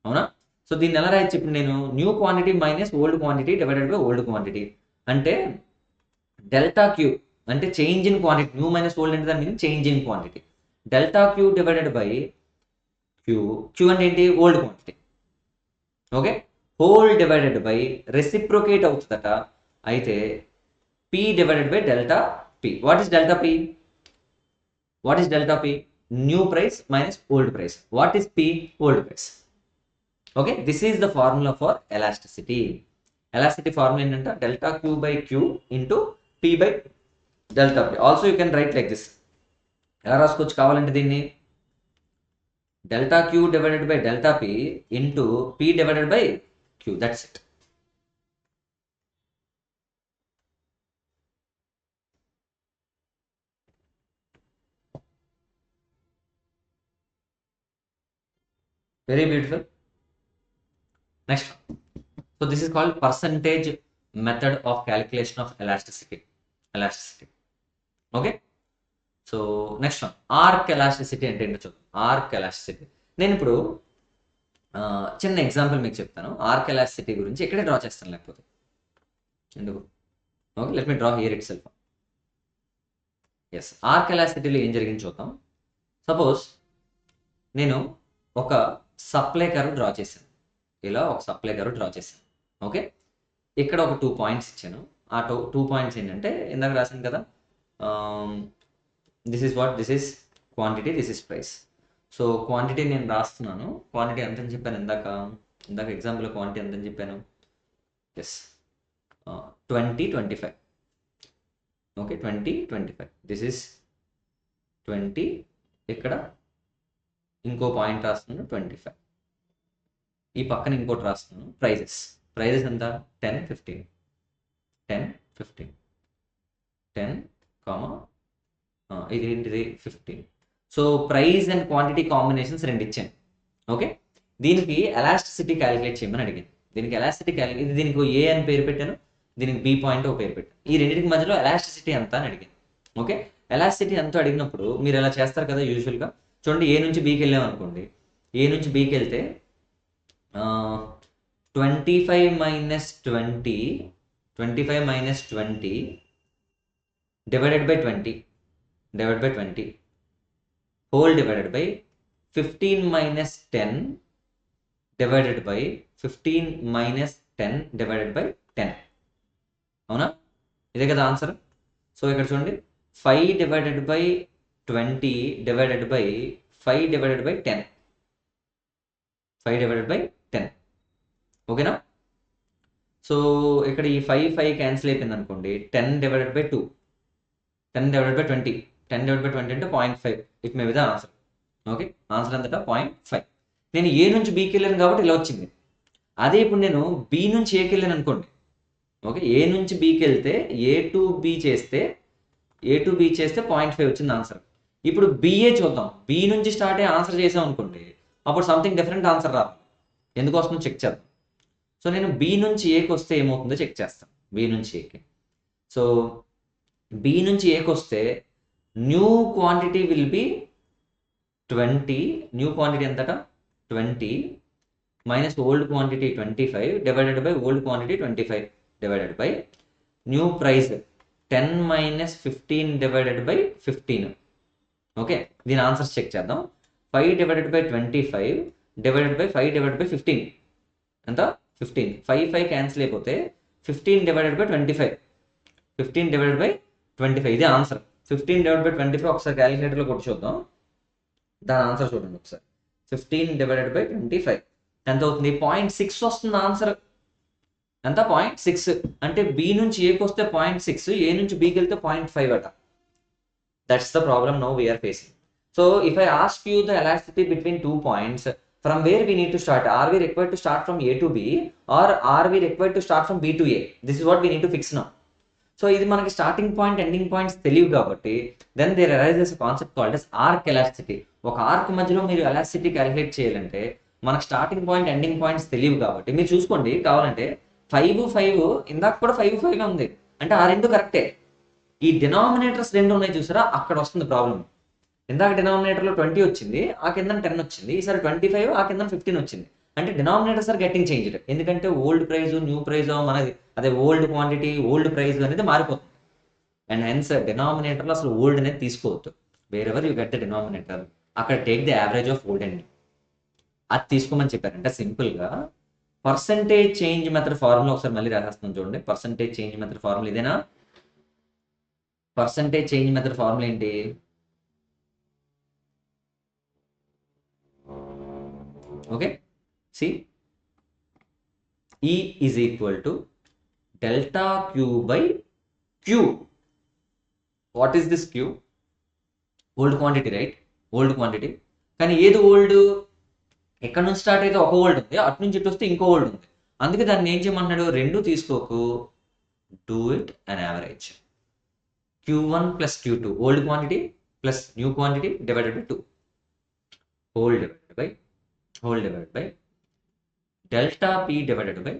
అవునా? So దీన్ని ఎలా రాయొచ్చు ఇప్పుడు నేను? New quantity minus old quantity divided by old quantity. అంటే delta Q అంటే change in quantity. New minus old అంటే దాని మీనింగ్ change in quantity. Delta Q divided by Q అంటే ఏంటి? Old quantity. Okay, whole divided by reciprocate అవుతుందట. అయితే P divided by delta P. What is delta P? New price minus old price. What is P? Old price. Okay, this is the formula for elasticity. Elasticity formula ఏంటంటే delta Q by Q into P by delta P. Also you can write like this. ఎలా రాసుకోవచ్చు కావాలంటే దీన్ని? Delta Q divided by delta P into P divided by Q. That's it. Very beautiful. Next one. So this is called percentage method of calculation of elasticity. Okay. So next one, arc elasticity అంటే ఏంటో చూద్దాం. Arc elasticity నేను ఇప్పుడు చిన్న example మీకు చెప్తాను. Arc elasticity గురించి ఇక్కడే డ్రా చేస్తాను, లేకపోతే ఎందుకు? Okay, let me draw here itself. Yes, arc ఎలాస్టిసిటీలో ఏం జరిగింది చూద్దాం. సపోజ్ నేను ఒక సప్లై కర్వ్ డ్రా చేశాను. ఇలా ఒక సప్లై కర్వ్ డ్రా చేశాను. ఓకే, ఇక్కడ ఒక 2 పాయింట్స్ ఇచ్చాను. ఆ 2 పాయింట్స్ ఏంటంటే ఇందాక రాశాను కదా, this is what, this is quantity, this is price. So quantity నేను రాస్తున్నాను. క్వాంటిటీ ఎంతని చెప్పాను ఇందాక ఎగ్జాంపుల్ క్వాంటిటీ ఎంతని చెప్పాను? ఎస్, 20, 25. ఓకే, 20, 25. This is 20. ఇక్కడ ఇంకో పాయింట్ రాస్తున్నాను 25. ఈ పక్కన ఇంకోటి రాస్తున్నాను ప్రైజెస్. ఎంత? 10, 15. 10, 15. 10, ఇది ఏంటిది? 15. So price and quantity combinations 2 ఇచ్చాను. ఓకే, దీనికి ఎలాస్టిసిటీ క్యాలిక్యులేట్ చేయమని అడిగింది. దీనికి ఎలాస్టిసిటీ ఇది దీనికి ఏ అని పేరు పెట్టాను, దీనికి బి పాయింట్ ఒక పేరు పెట్టాను. ఈ రెండింటికి మధ్యలో ఎలాస్టిసిటీ ఎంత అని అడిగింది. ఓకే, ఎలాస్టిసిటీ ఎంతో అడిగినప్పుడు మీరు ఎలా చేస్తారు కదా యూజువల్గా. చూడండి, ఏ నుంచి బీకి వెళ్ళాం అనుకోండి. ఏ నుంచి బీకి వెళ్తే 25 minus 20 divided by 20 whole divided by 15 minus 10 divided by 15 minus 10 divided by 10. అవునా, ఇదే కదా ఆన్సర్. సో ఇక్కడ చూడండి, 5 divided by 20 divided by 5 divided by 10. 5 divided by 10. ఓకేనా. సో ఇక్కడ ఈ 5 క్యాన్సిల్ అయిపోయింది అనుకోండి. 10 divided by 2, 10 divided by 20, 10 divided by 20 అంటే 0.5. It may be the answer. Okay, answer ఎంతట 0.5. నేను ఏ నుంచి బీకి వెళ్ళాను కాబట్టి ఇలా వచ్చింది. అదే ఇప్పుడు నేను బి నుంచి ఏకి వెళ్ళాను అనుకోండి. ఓకే, ఏ నుంచి బీకి వెళ్తే ఏ టు బి చేస్తే 0.5 వచ్చింది ఆన్సర్. ఇప్పుడు బిఏ చూద్దాం. బి నుంచి స్టార్ట్ అయ్యి ఆన్సర్ చేసాం అనుకోండి, అప్పుడు సంథింగ్ డిఫరెంట్ ఆన్సర్ రాదు. ఎందుకు వస్తుందో చెక్ చేద్దాం. సో నేను బి నుంచి ఏకి వస్తే ఏమవుతుందో చెక్ చేస్తాను. బి నుంచి ఏకి, సో బి నుంచి ఏకి వస్తే new quantity will be 20. New quantity ఎంతట 20 minus old quantity 25 divided by old quantity 25 divided by new price 10 minus 15 divided by 15. Okay, దీని ఆన్సర్స్ చెక్ చేద్దాం. 5 divided by 25 divided by 5 divided by 15 ఎంత 15. 5 cancel అయిపోతే 15 divided by 25, 15 divided by 25 ఇదే answer. 15 divided by 25 ఒకసారి క్యాలిక్యులేటర్లో కొట్టి చూద్దాం. దాని answer చూడండి ఒకసారి. 15 డివైడెడ్ బై 25 ఎంత అవుతుంది? 0.6 వస్తుంది ఆన్సర్. ఎంత? 0.6. అంటే బి నుంచి ఏకి వస్తే 0.6, ఏ నుంచి బీకి వెళ్తే 0.5 అట. That's the problem now we're facing. So if I ask you the elasticity between 2 points, from where we need to start? Are we required to start from A to B or are we required to start from B to A? This is what we need to fix now. So ఇది మనకి starting point ending points తెలియవు కాబట్టి then there arises concept called as arc elasticity. ఒక arc మధ్యలో మీరు elasticity calculate చేయాలంటే మనకు starting point ending points తెలియవు కాబట్టి మీరు చూసుకోండి. కావాలంటే 5 ఇందాక కూడా 5 ఉంది అంటే ఆ రెండు కరెక్టే. ఈ డినామినేటర్స్ రెండు ఉన్నాయి చూసారా, అక్కడ వస్తుంది ప్రాబ్లం. ఇందాక డినామినేటర్లో 20 వచ్చింది, ఆ కింద 10 వచ్చింది. ఈసారి 25, ఆ కింద 15 వచ్చింది. అంటే డినామినేటర్స్ ఆర్ గెట్టింగ్ చేంజ్డ్. ఎందుకంటే ఓల్డ్ ప్రైజ్ న్యూ ప్రైజ్ మనది అదే ఓల్డ్ క్వాంటిటీ ఓల్డ్ ప్రైజ్ అనేది మారిపోతుంది. అండ్ హెన్స్ డినామినేటర్లో అసలు ఓల్డ్ అనేది తీసుకోవద్దు. Wherever you get the denominator, అక్కడ take the average of old and new. అది తీసుకోమని చెప్పారంటే సింపుల్గా పర్సంటేజ్ చేంజ్ మెథడ్ ఫార్ములా ఒకసారి మళ్ళీ రాసేస్తున్నాం చూడండి. పర్సంటేజ్ చేంజ్ మెథడ్ ఫార్ములా ఇదేనా? పర్సంటేజ్ చేంజ్ మెథడ్ ఫార్ములా ఏంటి? Okay, see E is equal to delta Q by Q. What is this Q? Old quantity, right? Old quantity. కానీ ఏది old? ఎక్కడ నుంచి స్టార్ట్ అయితే ఒక ఓల్డ్ ఉంది, అటు నుంచి ఇటు వస్తే ఇంకో ఓల్డ్ ఉంది. అందుకే దాన్ని ఏం చేయమన్నాడు? రెండు తీసుకోకు, do it and average. Q1 plus Q2 old quantity plus new quantity divided by 2 whole divided by delta P divided by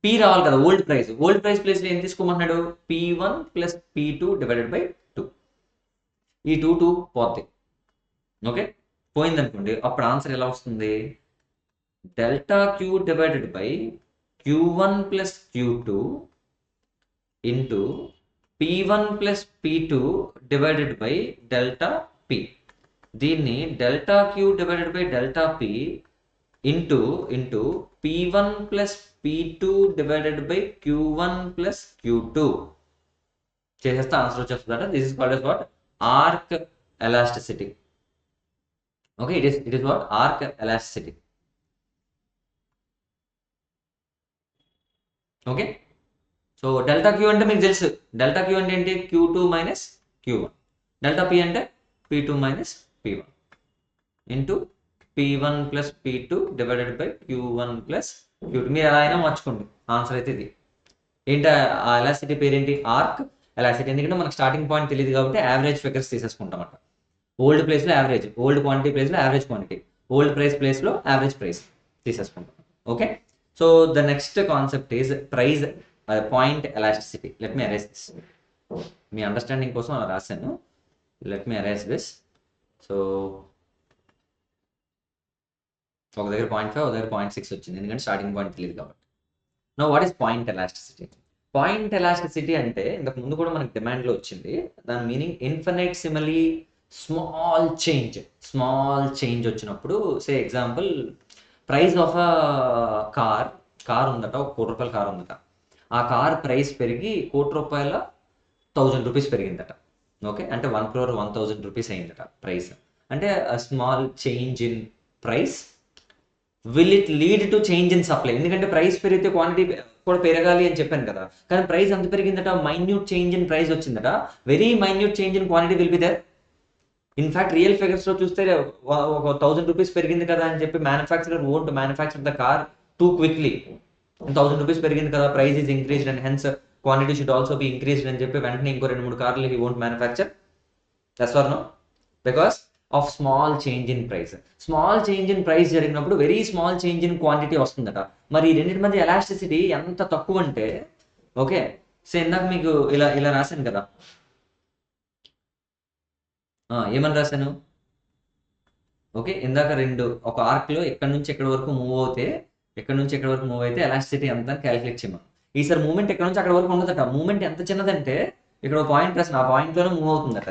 P రావాలి కదా old price. Old price place ఏం తీసుకోమన్నాడు? P1 plus P2 divided by 2. ఈ 2 పోతాయి. Okay, పోయింది అనుకోండి, అప్పుడు answer ఎలా వస్తుంది? Delta Q divided by Q1 plus Q2 into P1 plus P2 divided by delta P. దీన్ని delta Q divided by delta P into P1 plus P2 divided by Q1 plus Q2 చేసేస్తే answer వచ్చేస్తుందట. This is called as what? Arc elasticity. Okay, it is what? Arc elasticity. Okay, so delta Q అంటే మీకు తెలుసు. Delta Q అంటే ఏంటి? Q2 minus Q1. Delta P అంటే P2 minus P1 into P1 plus P2 divided by Q1 plus Q2. మీరు ఎలా అయినా మార్చుకోండి, ఆన్సర్ అయితే ఇది. ఏంటి ఆ ఎలాసిటీ పేరేంటి? Arc elasticity. ఎందుకంటే మనకు స్టార్టింగ్ పాయింట్ తెలియదు కాబట్టి యావరేజ్ ఫిగర్స్ తీసేసుకుంటాం అన్నమాట. ఓల్డ్ ప్లేస్లో యావరేజ్, ఓల్డ్ క్వాంటిటీ ప్లేస్లో యావరేజ్ క్వాంటిటీ. ఓల్డ్ ప్రైస్ ప్లేస్లో యావరేజ్ ప్రైస్ తీసేసుకుంటాం. Okay, so the next concept is price point elasticity. Let me erase this, మీ అండర్స్టాండింగ్ కోసం అలా రాశాను. Let me erase this. So ఒక దగ్గర 0.5, ఒక దగ్గర 0.6 వచ్చింది, ఎందుకంటే స్టార్టింగ్ పాయింట్ తెలియదు కాబట్టి. Know what is point elasticity? Point elasticity అంటే ఇంతకు ముందు కూడా మనకి డిమాండ్లో వచ్చింది. దాని మీనింగ్ ఇన్ఫినిట్సిమలీ స్మాల్ చేంజ్ వచ్చినప్పుడు, సే example price of a car ఉందట, ఒక ₹1,00,00,000 కార్ ఉందట. ఆ కార్ ప్రైస్ పెరిగి ₹1,00,00,000 ₹1,000 పెరిగిందట. ఓకే, అంటే 1,01,000 రూపీస్ అయిందట ప్రైస్. అంటే small change in price will it lead to change in supply? ఎందుకంటే ప్రైస్ పెరిగితే క్వాంటిటీ కూడా పెరగాలి అని చెప్పాను కదా, కానీ ప్రైస్ ఎంత పెరిగిందట, మైన్యూట్ చేంజ్ ఇన్ ప్రైస్ వచ్చిందట. Very minute change in quantity will be there. In fact real ఫిగర్స్లో చూస్తే ఒక ₹1,000 పెరిగింది కదా అని చెప్పి manufacturer won't manufacture the car too quickly. ₹1,000 పెరిగింది కదా, price is increased and hence quantity should also be increased అని చెప్పి వెంటనే ఇంకో 2-3 కార్లు he won't manufacture. Yes or no? Because of small change in price. Small change in price జరిగినప్పుడు very small change in quantity వస్తుందట. మరి ఈ రెండింటి మధ్య ఎలాస్టిసిటీ ఎంత తక్కువ అంటే, ఓకే, సో ఇందాక మీకు ఇలా ఇలా రాశాను కదా, ఏమని రాశాను? ఓకే, ఇందాక ఒక ఆర్క్లో ఎక్కడి నుంచి ఎక్కడి వరకు మూవ్ అయితే ఎలాస్టిసిటీ ఎంత క్యాలిక్యులేట్ చేయమా. ఈసారి మూమెంట్ ఎక్కడి నుంచి అక్కడ వరకు ఉండదట. మూమెంట్ ఎంత చిన్నదంటే ఇక్కడ ఒక పాయింట్ రాసిన, ఆ పాయింట్లోనే మూవ్ అవుతుందట.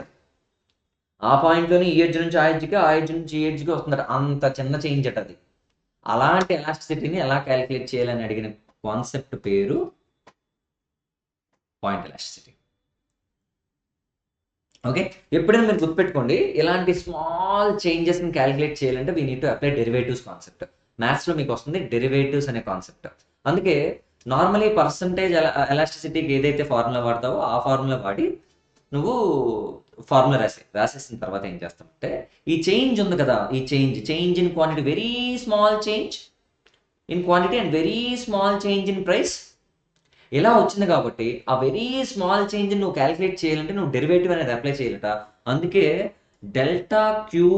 ఆ పాయింట్లోనే ఈ ఎడ్జ్ నుంచి ఆ ఎడ్జ్కి, ఆ ఎడ్జ్ నుంచి ఈ ఎడ్జ్కి వస్తుందట. అంత చిన్న చేంజ్ అట అది. అలాంటి ఎలాస్టిసిటీని ఎలా క్యాలిక్యులేట్ చేయాలని అడిగిన కాన్సెప్ట్ పేరు పాయింట్ ఎలాస్టిసిటీ. ఓకే, ఎప్పుడైనా మీరు గుర్తుపెట్టుకోండి, ఇలాంటి స్మాల్ చేంజెస్ని క్యాలిక్యులేట్ చేయాలంటే we need to apply derivatives concept. మ్యాథ్స్లో మీకు వస్తుంది డెరివేటివ్స్ అనే కాన్సెప్ట్. అందుకే నార్మలీ పర్సంటేజ్ ఎలాస్టిసిటీకి ఏదైతే ఫార్ములా వాడతావో ఆ ఫార్ములా వాడి నువ్వు ఫార్ములా రాసేసిన తర్వాత ఏం చేస్తామంటే, ఈ చేంజ్ ఉంది కదా, ఈ change in quantity, very small change in quantity and very small change in price ఇలా వచ్చింది కాబట్టి ఆ వెరీ స్మాల్ చేంజ్ నువ్వు క్యాలిక్యులేట్ చేయాలంటే నువ్వు డెరివేటివ్ అనేది అప్లై చేయాలట. అందుకే డెల్టా క్యూ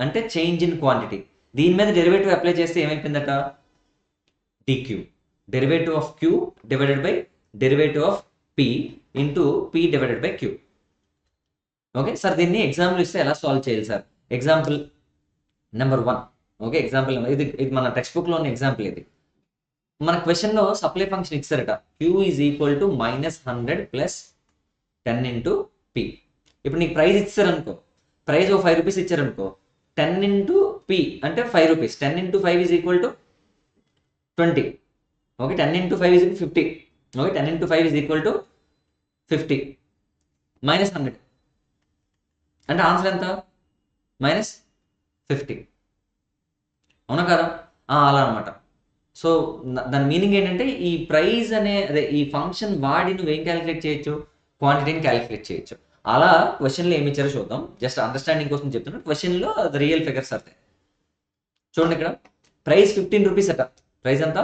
అంటే చేంజ్ ఇన్ క్వాంటిటీ. దీని మీద డెరివేటివ్ అప్లై చేస్తే ఏమైపోయిందట, dQ. Derivative of Q divided by derivative of P into P divided by Q. Okay sir, దీన్ని ఎగ్జాంపుల్ ఇస్తే ఎలా సాల్వ్ చేయాలి sir? Example number 1. Okay, example ఇది మన టెక్స్ట్ బుక్లో ఉన్న ఎగ్జాంపుల్. ఇది మన క్వశ్చన్లో సప్లై ఫంక్షన్ ఇచ్చారట, Q is equal to -100 plus 10 into P. ఇప్పుడు నీకు ప్రైస్ ఇచ్చారనుకో, ప్రైస్ ఒక ₹5 ఇచ్చారనుకో, 10 ఇంటూ పి అంటే ₹5. 10 into 5 is equal to 20. Okay, 10 into 5 is 50. Okay, 10 into 5 is equal to 50 -100 అంటే ఆన్సర్ ఎంత, -50. అవునా కదా? అలా అనమాట. సో దాని మీనింగ్ ఏంటంటే, ఈ ప్రైస్ అదే ఈ ఫంక్షన్ వాడి నువ్వేం క్యాలిక్యులేట్ చేయొచ్చు, క్వాంటిటీని క్యాలిక్యులేట్ చేయొచ్చు. అలా క్వశ్చన్లో ఏమి ఇచ్చారో చూద్దాం. జస్ట్ అండర్స్టాండింగ్ కోసం చెప్తున్నా. క్వశ్చన్లో అది రియల్ ఫిగర్స్ అర్థం. చూడండి, ఇక్కడ ప్రైస్ ₹15 అట. ప్రైస్ ఎంత,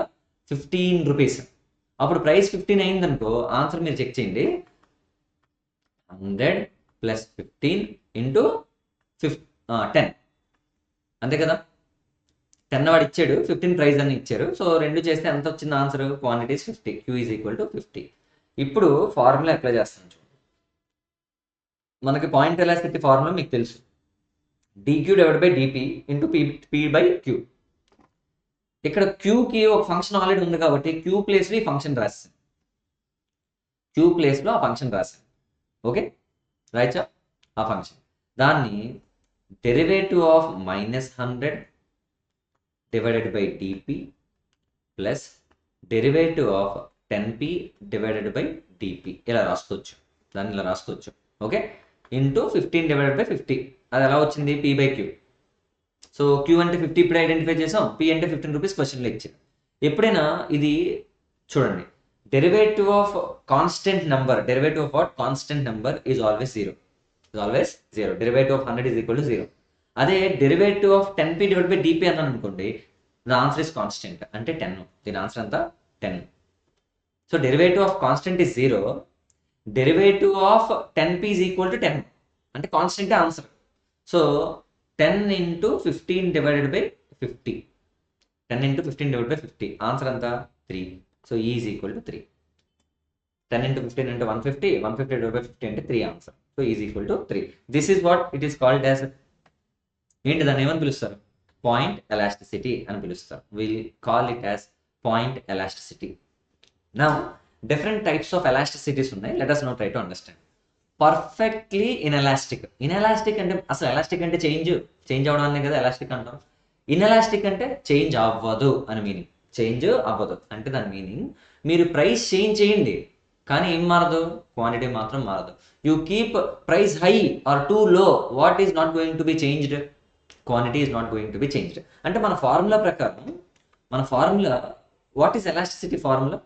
₹15. అప్పుడు ప్రైస్ 15 అయిందనుకో, ఆన్సర్ మీరు చెక్ చేయండి. 100 ప్లస్ 15 ఇంటూ 10 అంతే కదా. 10 వాడు ఇచ్చాడు, 15 ప్రైస్ అని ఇచ్చారు. సో 2 చేస్తే ఎంత వచ్చింది answer, quantities 50, Q is equal to 50. ఇప్పుడు ఫార్ములా అప్లై చేస్తాను చూడండి. మనకి పాయింట్ ఎలాస్టిసిటీ ఫార్ములా మీకు తెలుసు, D Q divide by D P into P by Q. ఇక్కడ క్యూకి ఒక ఫంక్షన్ ఆల్రెడీ ఉంది కాబట్టి క్యూ ప్లేస్లో ఈ ఫంక్షన్ రాస్తాను. క్యూ ప్లేస్లో ఆ ఫంక్షన్ రాశాను. Okay, right. ఆ ఫంక్షన్ దాన్ని derivative of -100 divided by D P plus derivative of 10p divided by D P ఇలా రాసుకోవచ్చు. దాన్ని ఇలా రాసుకోవచ్చు. Okay, into 15 divided by 50. అది ఎలా వచ్చింది, P by Q. So Q అంటే 50 ఇప్పుడు ఐడెంటిఫై చేసాం, పి అంటే ₹15 క్వశ్చన్లో ఇచ్చారు. ఎప్పుడైనా ఇది చూడండి, derivative of constant number, derivative of what, constant number is always zero. Derivative of 100 is equal to 0. అదే derivative of 10p divide by DP అన్నాను అనుకోండి, ద ఆన్సర్ ఇస్ కాన్స్టెంట్ అంటే 10. దీని ఆన్సర్ అంతా 10. So derivative of constant is 0, derivative of 10p is equal to 10 అంటే constant answer. So 10 into 15 divided by 50. 10 into 15 divided by 50. Answer anta 3. So E is equal to 3. 10 into 15 into 150. 150 divided by 50 into 3 answer. So E is equal to 3. This is what it is called as ఏంటి దాన్ని ఏమని పిలుస్తారు? Point elasticity అని పిలుస్తారు. We'll call it as point elasticity. Now different types of elasticities ఉన్నాయి. లెట్ us now try to understand. Perfectly inelastic. Inelastic అంటే అసలు ఎలాస్టిక్ అంటే చేంజ్ అవ్వడం అనే కదా ఎలాస్టిక్ అంటాం. ఇన్ఎలాస్టిక్ అంటే చేంజ్ అవ్వదు అని మీనింగ్. చేంజ్ అవ్వదు అంటే దాని మీనింగ్ మీరు ప్రైస్ చేంజ్ చేయండి కానీ ఏం మారదు, క్వాంటిటీ మాత్రం మారదు. You keep price high or too low, what is not going to be changed? Quantity is not going to be changed. అంటే మన ఫార్ములా ప్రకారం, మన formula what is elasticity formula?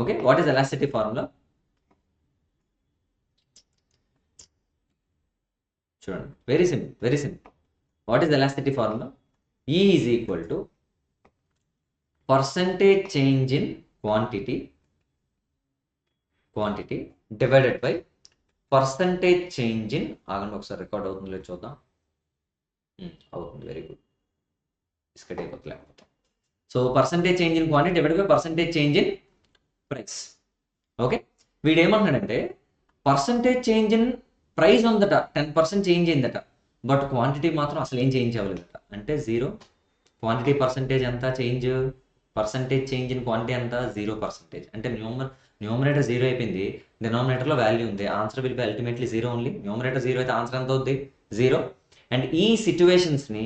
Okay, what is elasticity formula? చూడండి, very simple, very simple. What is elasticity formula? E is equal to percentage change in quantity divided by percentage change in, ఆగండి ఒకసారి record అవుతుంది లేదు చూద్దాం. అవుతుంది, very good. ఇస్కట్ అయిపోతుంది లేకపోతే. So percentage change in quantity divided by percentage change in price. Okay, వీడు ఏమంటున్నాడంటే పర్సంటేజ్ చేంజ్ ఇన్ ప్రైస్ ఉందట, 10% చేంజ్ అయిందట, బట్ క్వాంటిటీ మాత్రం అసలు ఏం చేంజ్ అవ్వలేదట. అంటే 0. క్వాంటిటీ పర్సంటేజ్ ఎంత change? Percentage change in quantity ఎంత? 0%. అంటే న్యూమరేటర్ 0 అయిపోయింది, డినామినేటర్లో వాల్యూ ఉంది. Answer will be ultimately 0 only. Numerator 0 అయితే ఆన్సర్ ఎంత అవుద్ది? 0. అండ్ ఈ సిచ్యువేషన్స్ని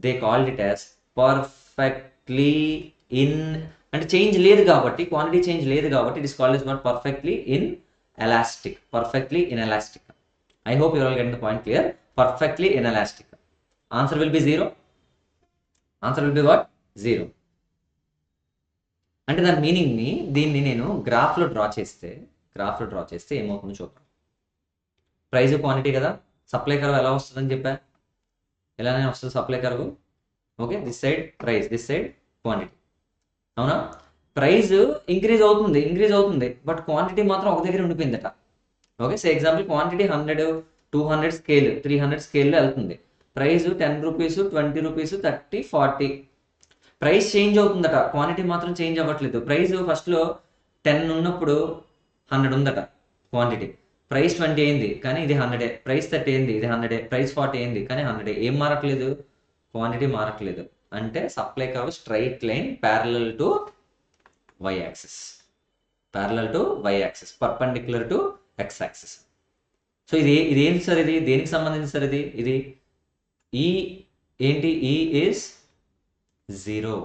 they called it as perfectly in, అంటే చేంజ్ లేదు కాబట్టి, క్వాంటిటీ చేంజ్ లేదు కాబట్టి it is called is not perfectly in elastic. Perfectly in elastic. I hope you're all getting the point clear. Perfectly in elastic. Answer will B 0. Answer will be what? 0. అంటే దాని మీనింగ్ని, దీన్ని నేను గ్రాఫ్లో draw చేస్తే ఏమవుతుందో చూద్దాం. ప్రైస్ క్వాంటిటీ కదా, supply curve ఎలా వస్తుందని చెప్పా, ఎలానే వస్తుంది supply curve. Okay, this side price, this side quantity. అవునా? ప్రైస్ ఇంక్రీజ్ అవుతుంది, బట్ క్వాంటిటీ మాత్రం ఒక దగ్గర ఉండిపోయిందట. Okay, so example quantity 100, 200 scale, 300 స్కేల్లో వెళ్తుంది. Price 10 rupees, 20 rupees, 30, 40. Price change అవుతుందట, క్వాంటిటీ మాత్రం చేంజ్ అవ్వట్లేదు. ప్రైస్ ఫస్ట్లో 10 ఉన్నప్పుడు 100 ఉందట క్వాంటిటీ. ప్రైస్ 20 అయింది కానీ ఇది 100. ప్రైస్ 30 అయింది, ఇది 100. ప్రైస్ 40 అయింది కానీ 100. ఏం మారట్లేదు? క్వాంటిటీ మారట్లేదు. అంటే supply curve straight line parallel to y axis, perpendicular to x axis. So ఇది ఏంటి సార్? ఇది దేనికి సంబంధించి సార్? ఇది ఈ ఏంటి? E is 0.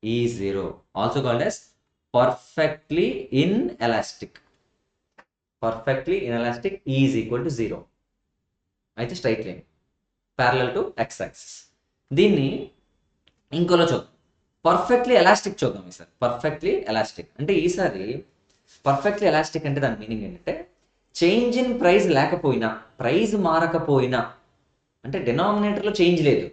E is 0, also called as perfectly inelastic. E is equal to 0. అయితే straight line parallel to x axis. దీన్ని ఇంకోలో చూద్దాం, పర్ఫెక్ట్లీ ఎలాస్టిక్ చూద్దాం ఈసారి. పర్ఫెక్ట్లీ ఎలాస్టిక్ అంటే ఈసారి పర్ఫెక్ట్లీ ఎలాస్టిక్ అంటే దాని మీనింగ్ ఏంటంటే చేంజ్ ఇన్ ప్రైస్ లేకపోయినా, ప్రైస్ మారకపోయినా, అంటే డినామినేటర్లో చేంజ్ లేదు,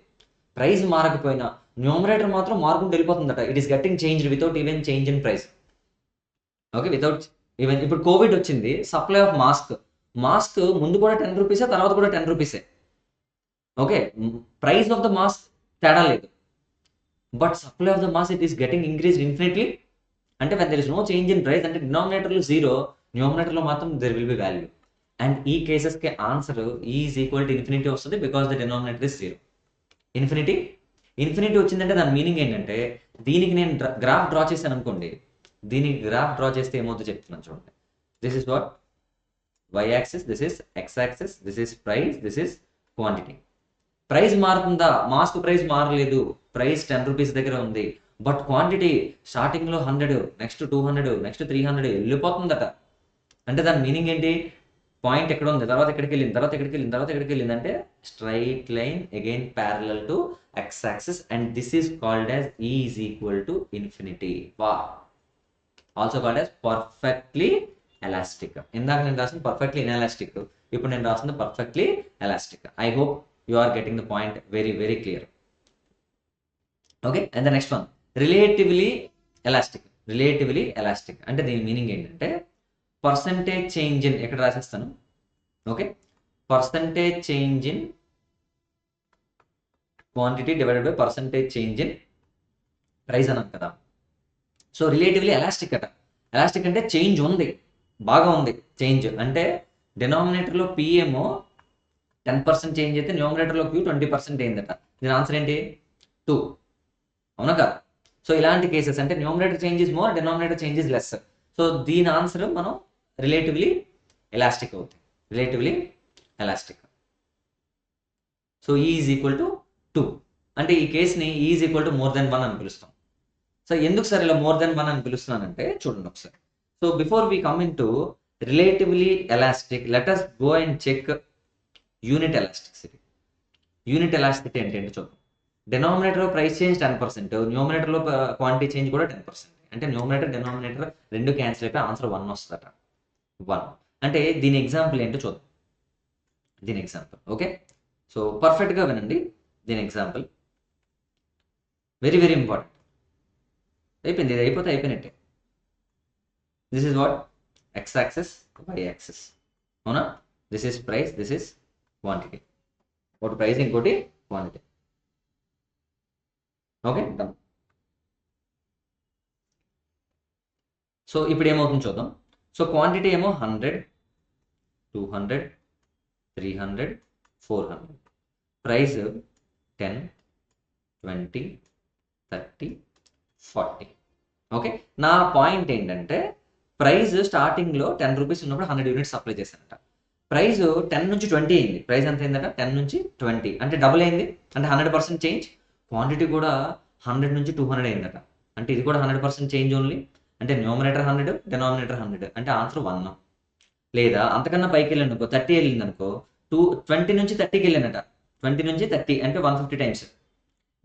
ప్రైస్ మారకపోయినా న్యూమరేటర్ మాత్రం మార్కుంటూ వెళ్ళిపోతుందట. It is getting change without even change in price. Okay, without even. ఇప్పుడు కోవిడ్ వచ్చింది, సప్లై ఆఫ్ మాస్క్ ముందు కూడా 10 రూపీసే, తర్వాత కూడా 10 రూపీసే. Okay, price of the mask తేడా లేదు, but supply of the mask it is getting increased infinitely. అంటే when there is no change in price, అంటే డినామినేటర్లో 0, న్యూమరేటర్లో మాత్రం there will be value. And ఈ కేసెస్కి answer E is equal to infinity వస్తుంది, because the denominator is 0. Infinity వచ్చిందంటే దాని మీనింగ్ ఏంటంటే, దీనికి నేను గ్రాఫ్ డ్రా చేశాను అనుకోండి, దీనికి గ్రాఫ్ డ్రా చేస్తే ఏమవుతుందో చెప్తున్నాను చూడండి. This is what y axis, this is x axis, this is price, this is quantity. Price మారుతుందా? మాస్క్ ప్రైస్ మారలేదు, ప్రైస్ 10 రూపీస్ దగ్గర ఉంది, బట్ క్వాంటిటీ స్టార్టింగ్లో 100, నెక్స్ట్ 200, నెక్స్ట్ 300 వెళ్ళిపోతుందట. అంటే దాని మీనింగ్ ఏంటి? పాయింట్ ఎక్కడ ఉంది, తర్వాత ఎక్కడికి వెళ్ళింది, అంటే straight line again parallel to x axis, and this is called as E is equal to infinity. Also called as perfectly elastic. ఇందాక నేను రాసిన పర్ఫెక్ట్లీ ఇన్ఎలాస్టిక్, ఇప్పుడు నేను రాసిన perfectly elastic. I hope you are getting the point very very clear. Okay, and the next one relatively elastic. అంటే దీని meaning ఏంటంటే percentage change in, ఎక్కడ రాసేస్తాను. ఓకే, percentage change in quantity divided by percentage change in price అన్నాం కదా. So relatively elastic అట. Elastic అంటే చేంజ్ ఉంది, బాగా ఉంది చేంజ్. అంటే డినామినేటర్లో పి ఏమో 10% చేంజ్ అయితే న్యూమరేటర్లో క్యూ 20% అయిందట. దీని ఆన్సర్ ఏంటి? 2. అవునా కదా? సో ఇలాంటి కేసెస్ అంటే numerator change is more, denominator change is less. So దీని ఆన్సర్ మనం రిలేటివ్లీ ఎలాస్టిక్ అవుతుంది. Relatively elastic. సో ఈ ఈజ్ ఈక్వల్ టు 2. అంటే ఈ కేసుని ఈ is equal to more than 1 అని పిలుస్తాం. సో ఎందుకు సార్ ఇలా మోర్ దెన్ 1 అని పిలుస్తున్నానంటే చూడండి ఒకసారి. So before we come in to relatively elastic, let us go and check unit elasticity. Unit elasticity అంటే ఏంటో చూద్దాం. డినామినేటర్ ప్రైస్ చేంజ్ 10%, న్యూమరేటర్లో క్వాంటిటీ చేంజ్ కూడా 10%. అంటే న్యూమరేటర్ డినామినేటర్ రెండు క్యాన్సిల్ అయిపోయి ఆన్సర్ 1 వస్తుందట. 1 అంటే దీని ఎగ్జాంపుల్ ఏంటో చూద్దాం. దీని ఎగ్జాంపుల్ ఓకే. సో పర్ఫెక్ట్గా వినండి. దీని ఎగ్జాంపుల్ వెరీ వెరీ ఇంపార్టెంట్. అయిపోయింది, ఇది అయిపోతే అయిపోయినట్టే. This is what X axis, Y axis. అవునా? This is price, this is quantity. ఒకటి ప్రైస్, ఇంకోటి క్వాంటిటీ. Okay done. సో ఇప్పుడు ఏమవుతుంది చూద్దాం. సో క్వాంటిటీ ఏమో 100, 200, 300, 400. ప్రైస్ 10, 20, 30, 40. ఓకే. నా పాయింట్ ఏంటంటే ప్రైస్ స్టార్టింగ్లో 10 రూపీస్ ఉన్నప్పుడు 100 యూనిట్స్ సప్లై చేశానట. ప్రైస్ 10 నుంచి 20 అయింది. ప్రైస్ ఎంత అయిందట? 10 నుంచి 20 అంటే డబుల్ అయింది. అంటే 100% చేంజ్. క్వాంటిటీ కూడా 100 నుంచి 200 అయిందట. అంటే ఇది కూడా 100% చేంజ్ ఓన్లీ. అంటే న్యూమరేటర్ 100, డినామినేటర్ 100. అంటే ఆన్సర్ 1. లేదా అంతకన్నా పైకి వెళ్ళండి అనుకో, 30 వెళ్ళింది అనుకో, 20 నుంచి 30కి వెళ్ళానట. 20 నుంచి 30 అంటే 150 టైమ్స్.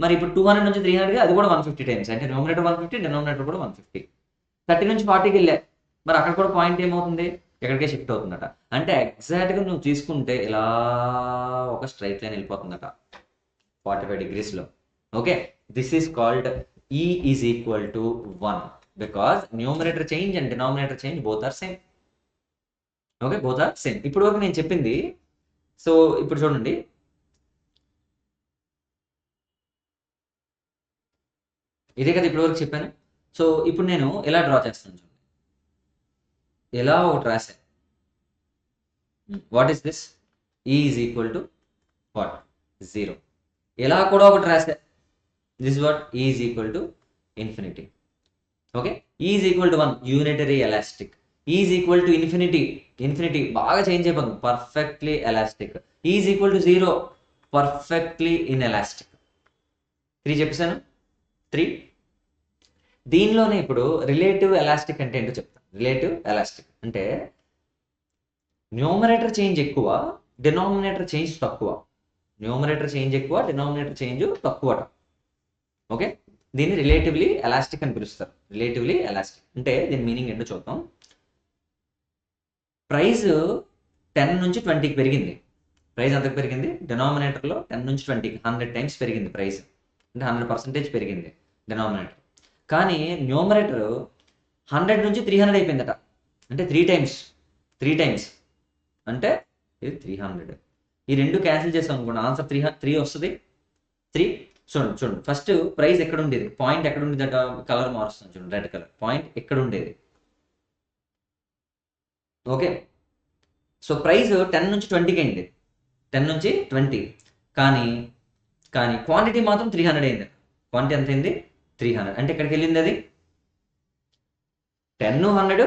మరి ఇప్పుడు 200 నుంచి 300 అది కూడా 150 టైమ్స్. అంటే న్యూమరేటర్ 150, డినామినేటర్ కూడా 150. 30 నుంచి 40కి వెళ్ళా, మరి అక్కడ కూడా పాయింట్ ఏమవుతుంది? ఎక్కడికే షిఫ్ట్ అవుతుందట. అంటే ఎగ్జాక్ట్గా నువ్వు తీసుకుంటే ఇలా ఒక స్ట్రైట్ లైన్ వెళ్ళిపోతుందట 45 degreesలో. ఓకే. This is called E is equal to 1 because numerator change and denominator change both are same. Okay, both are same. ఇప్పుడు వరకు నేను చెప్పింది. సో ఇప్పుడు చూడండి, ఇదే కదా ఇప్పటి వరకు చెప్పాను. సో ఇప్పుడు నేను ఎలా డ్రా చేస్తాను చూడండి. ఎలా ఒకటి రాశా. What is this? E is equal to what? 0. ఎలా కూడా ఒకటి రాశా. This what? E is equal to infinity. Okay. E is equal to 1 unitary elastic. E is equal to infinity. Infinity బాగా చేంజ్ అయిపోతుంది, perfectly elastic. E is equal to 0 perfectly in elastic. 3 చెప్పేసాను. 3. దీనిలోనే ఇప్పుడు relative elastic అంటే ఏంటో చెప్తాను. Relative elastic అంటే numerator change ఎక్కువ, డినామినేటర్ చేంజ్ తక్కువ. న్యూమరేటర్ చేంజ్ ఎక్కువ, డినామినేటర్ చేంజ్ తక్కువట. ఓకే. దీన్ని రిలేటివ్లీ ఎలాస్టిక్ అని పిలుస్తారు. రిలేటివ్లీ ఎలాస్టిక్ అంటే దీని మీనింగ్ ఏంటో చూద్దాం. ప్రైస్ 10 నుంచి 20కి పెరిగింది. ప్రైస్ ఎంతకు పెరిగింది? డినామినేటర్లో 10 నుంచి 20కి 100 టైమ్స్ పెరిగింది ప్రైస్. అంటే 100% పెరిగింది డినామినేటర్. కానీ న్యూమరేటర్ 100 నుంచి 300 అయిపోయిందట. అంటే 3 టైమ్స్. 3 టైమ్స్ అంటే ఇది 300. ఈ రెండు క్యాన్సిల్ చేసాం అనుకోండి, ఆన్సర్ 3 వస్తుంది. 3. చూడండి చూడండి, ఫస్ట్ ప్రైస్ ఎక్కడ ఉండేది? పాయింట్ ఎక్కడ ఉండేదట? కలర్ మారుస్తాను చూడండి, రెడ్ కలర్. పాయింట్ ఎక్కడ ఉండేది? ఓకే. సో ప్రైస్ 10 నుంచి 20కి అయింది. 10 నుంచి 20. కానీ కానీ క్వాంటిటీ మాత్రం 300 అయింది. క్వాంటిటీ ఎంత అయింది? 300. అంటే ఎక్కడికి వెళ్ళింది అది? 10, 100,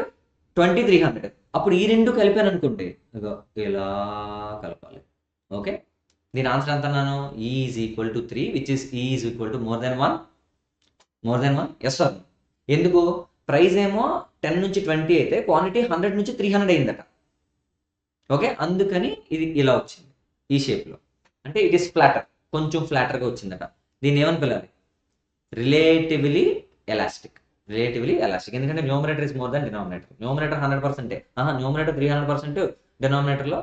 20, 300. అప్పుడు ఈ రెండు కలిపాను అనుకుంటే ఇలా కలపాలి. ఓకే. దీని ఆన్సర్ ఎంత అన్నాను? E is equal to 3 which is E is equal to more than 1. More than 1. Yes sir. ఎందుకు? ప్రైస్ ఏమో 10 నుంచి 20 అయితే క్వాంటిటీ 100 నుంచి 300 అయిందట. ఓకే. అందుకని ఇది ఇలా వచ్చింది ఈ షేప్లో. అంటే ఇట్ ఈస్ ఫ్లాటర్, కొంచెం ఫ్లాటర్గా వచ్చిందట. దీన్ని ఏమని పిలాలి? Relatively elastic. Relatively elastic. ఎందుకంటే numerator is more than denominator. Numerator 100%. Numerator 300%, డినామినేటర్లో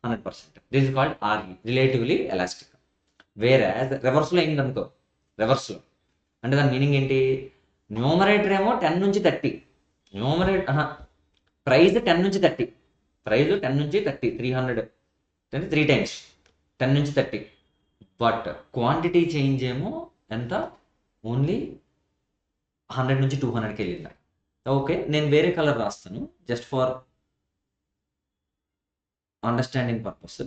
100%. This is called R E, relatively elastic. వేరే రివర్స్లో అయింది అనుకో. రివర్స్లో అంటే దాని మీనింగ్ ఏంటి? న్యూమరేటర్ ఏమో 10 నుంచి 30. ప్రైస్ 10 నుంచి 30. ప్రైస్ 10 నుంచి 30, 300. అంటే 3 టైమ్స్ 10 నుంచి 30. బట్ క్వాంటిటీ చేంజ్ ఏమో ఎంత, ఓన్లీ 100 నుంచి 200కి వెళ్ళింది. ఓకే, నేను వేరే కలర్ రాస్తాను just for understanding purpose.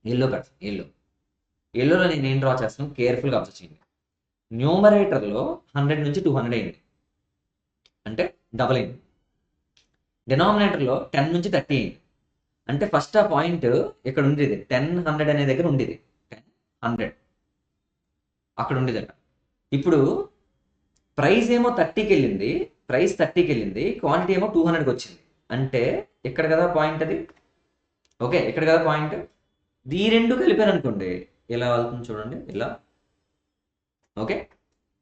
Yellow పెడతాను. ఎల్లోలో నేను ఏం డ్రా చేస్తాను కేర్ఫుల్గా అబ్జర్వ్ చేయండి. న్యూమరేటర్లో 100 నుంచి 200 అయింది, అంటే డబల్ అయింది. డినామినేటర్లో 10 నుంచి 30 అయింది, అంటే ఫస్ట్ ఆ పాయింట్ ఇక్కడ ఉండేది 10, 100 అనే దగ్గర ఉండేది. 10, 100 అక్కడ ఉండేదట. ఇప్పుడు ప్రైస్ ఏమో 30కి వెళ్ళింది, క్వాంటిటీ ఏమో 200కి వచ్చింది. అంటే ఇక్కడ కదా పాయింట్ అది. ఓకే, ఇక్కడ కదా పాయింట్. ఈ రెండు కలిపారు అనుకోండి, ఇలా వెళ్తుంది చూడండి, ఇలా. ఓకే,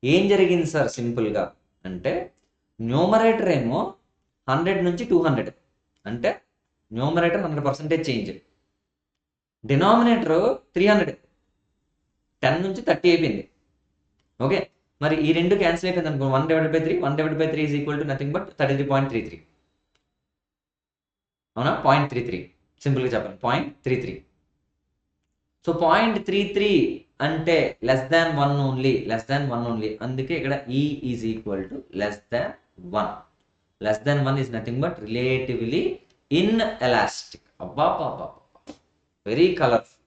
ఏం జరిగింది సార్ సింపుల్గా అంటే, న్యూమరేటర్ ఏమో 100 నుంచి 200, అంటే న్యూమరేటర్ 100% చేంజ్. డినామినేటర్ 300, 10 నుంచి 30 అయిపోయింది. ఓకే, మరి ఈ రెండు క్యాన్సిల్ అయిపోయింది అనుకో, 1/3, 1/3 is equal to nothing but 33.33. అవునా, 0.33, సింపుల్గా చెప్పండి 0.33. సో 0.33 అంటే లెస్ దాన్ 1 ఓన్లీ. అందుకే ఇక్కడ E is equal to less than 1. Less than 1 is nothing but relatively in elastic. అబ్బా, very colourful.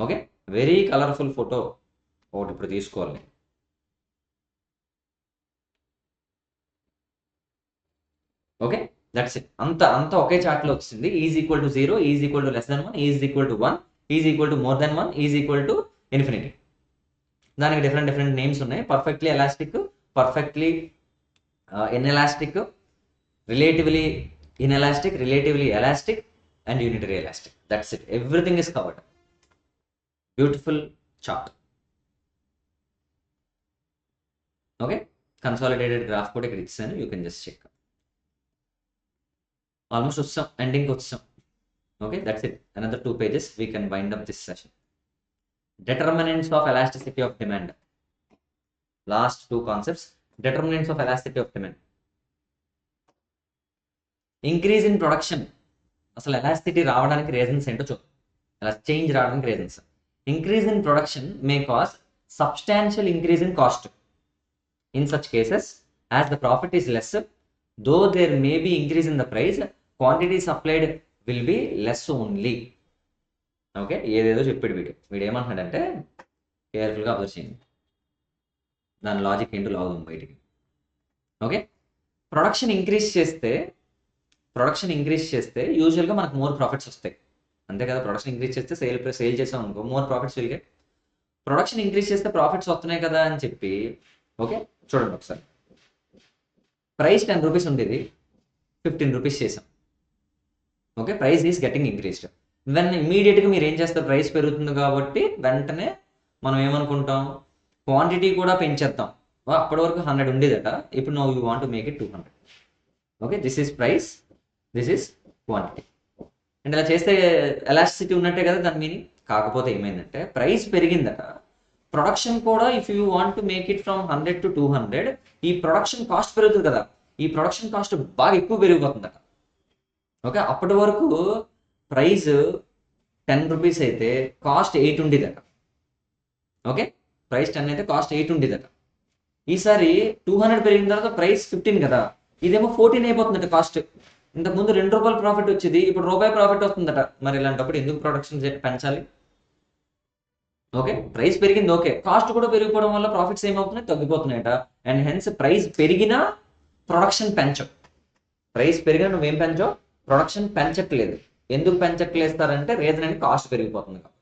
Okay, very colourful photo ఒకటి ఇప్పుడు తీసుకోవాలి. Okay, that's it. అంత ఒకే చార్ట్లో వచ్చింది. Is equal to 0, is equal to less than 1, is equal to 1, is equal to more than 1, is equal to infinity. దానికి different names ఉన్నాయి. Perfectly elastic, perfectly inelastic, relatively inelastic, relatively elastic, and unitary elastic. That's it, everything is covered. Beautiful chart. Okay, consolidated graph కూడా ఇక్కడ ఇచ్చాను, you can just check. Almost వచ్చాం, ఎండింగ్కి వచ్చాం. Okay, that's it. Another 2 pages we can wind up this session. Determinants of elasticity of demand. Last 2 concepts. Determinants of elasticity of demand. Increase in production. అసలు elasticity రావడానికి reasons ఏంటో చూద్దాం. అలా change రావడానికి reasons. Increase in production may cause substantial increase in cost. In such cases, as the profit is less, though there may be increase in the price, quantity supplied will be less only. Okay, ఏదేదో చెప్పాడు వీడు ఏమంటున్నాడంటే కేర్ఫుల్గా observe చేయండి, దాని logic ఏంటో లాగుదాం బయటికి. Okay, production increase చేస్తే యూజువల్గా మనకు మోర్ ప్రాఫిట్స్ వస్తాయి, అంతే కదా. ప్రొడక్షన్ ఇంక్రీజ్ చేస్తే సేల్ చేసాం అనుకో, more profits will get. Production increase చేస్తే ప్రాఫిట్స్ వస్తున్నాయి కదా అని చెప్పి, ఓకే చూడండి ఒకసారి, ప్రైస్ 10 రూపీస్ ఉండేది, 15 రూపీస్ చేసాం. Okay, price is getting increased. When ఇమీడియట్గా మీరు ఏం చేస్తారు, ప్రైస్ పెరుగుతుంది కాబట్టి వెంటనే మనం ఏమనుకుంటాం, క్వాంటిటీ కూడా పెంచేద్దాం. అప్పటి వరకు 100 ఉండేదట, ఇప్పుడు no you want to make it 200. Okay, this is price, this is quantity. అంటే ఇలా చేస్తే ఎలాస్టిసిటీ ఉన్నట్టే కదా దాని మీనింగ్. కాకపోతే ఏమైందంటే ప్రైస్ పెరిగిందట, ప్రొడక్షన్ కూడా if you want to make it from 100 to 200, ఈ ప్రొడక్షన్ కాస్ట్ పెరుగుతుంది కదా, ఈ ప్రొడక్షన్ కాస్ట్ బాగా ఎక్కువ పెరిగిపోతుందట. ఓకే, అప్పటి వరకు ప్రైస్ 10 రూపీస్ అయితే కాస్ట్ 8 ఉండేదట. ఓకే, ప్రైస్ 10 అయితే కాస్ట్ 8 ఉండేదట. ఈసారి 200 పెరిగిన తర్వాత ప్రైస్ 15 కదా, ఇదేమో 14 అయిపోతుందట కాస్ట్. ఇంతకుముందు 2 రూపాయలు ప్రాఫిట్ వచ్చేది, ఇప్పుడు రూపాయి ప్రాఫిట్ వస్తుందట. మరి ఇలాంటప్పుడు ఎందుకు ప్రొడక్షన్ పెంచాలి? ఓకే, ప్రైస్ పెరిగింది, ఓకే, కాస్ట్ కూడా పెరిగిపోవడం వల్ల ప్రాఫిట్స్ ఏమవుతున్నాయి, తగ్గిపోతున్నాయట. అండ్ హెన్స్ ప్రైస్ పెరిగినా ప్రొడక్షన్ పెంచవు. ప్రైస్ పెరిగినా నువ్వేం పెంచవు, ప్రొడక్షన్ పెంచట్లేదు. ఎందుకు పెంచట్లేస్తారంటే రీజన్ అనేది కాస్ట్ పెరిగిపోతుంది కాబట్టి.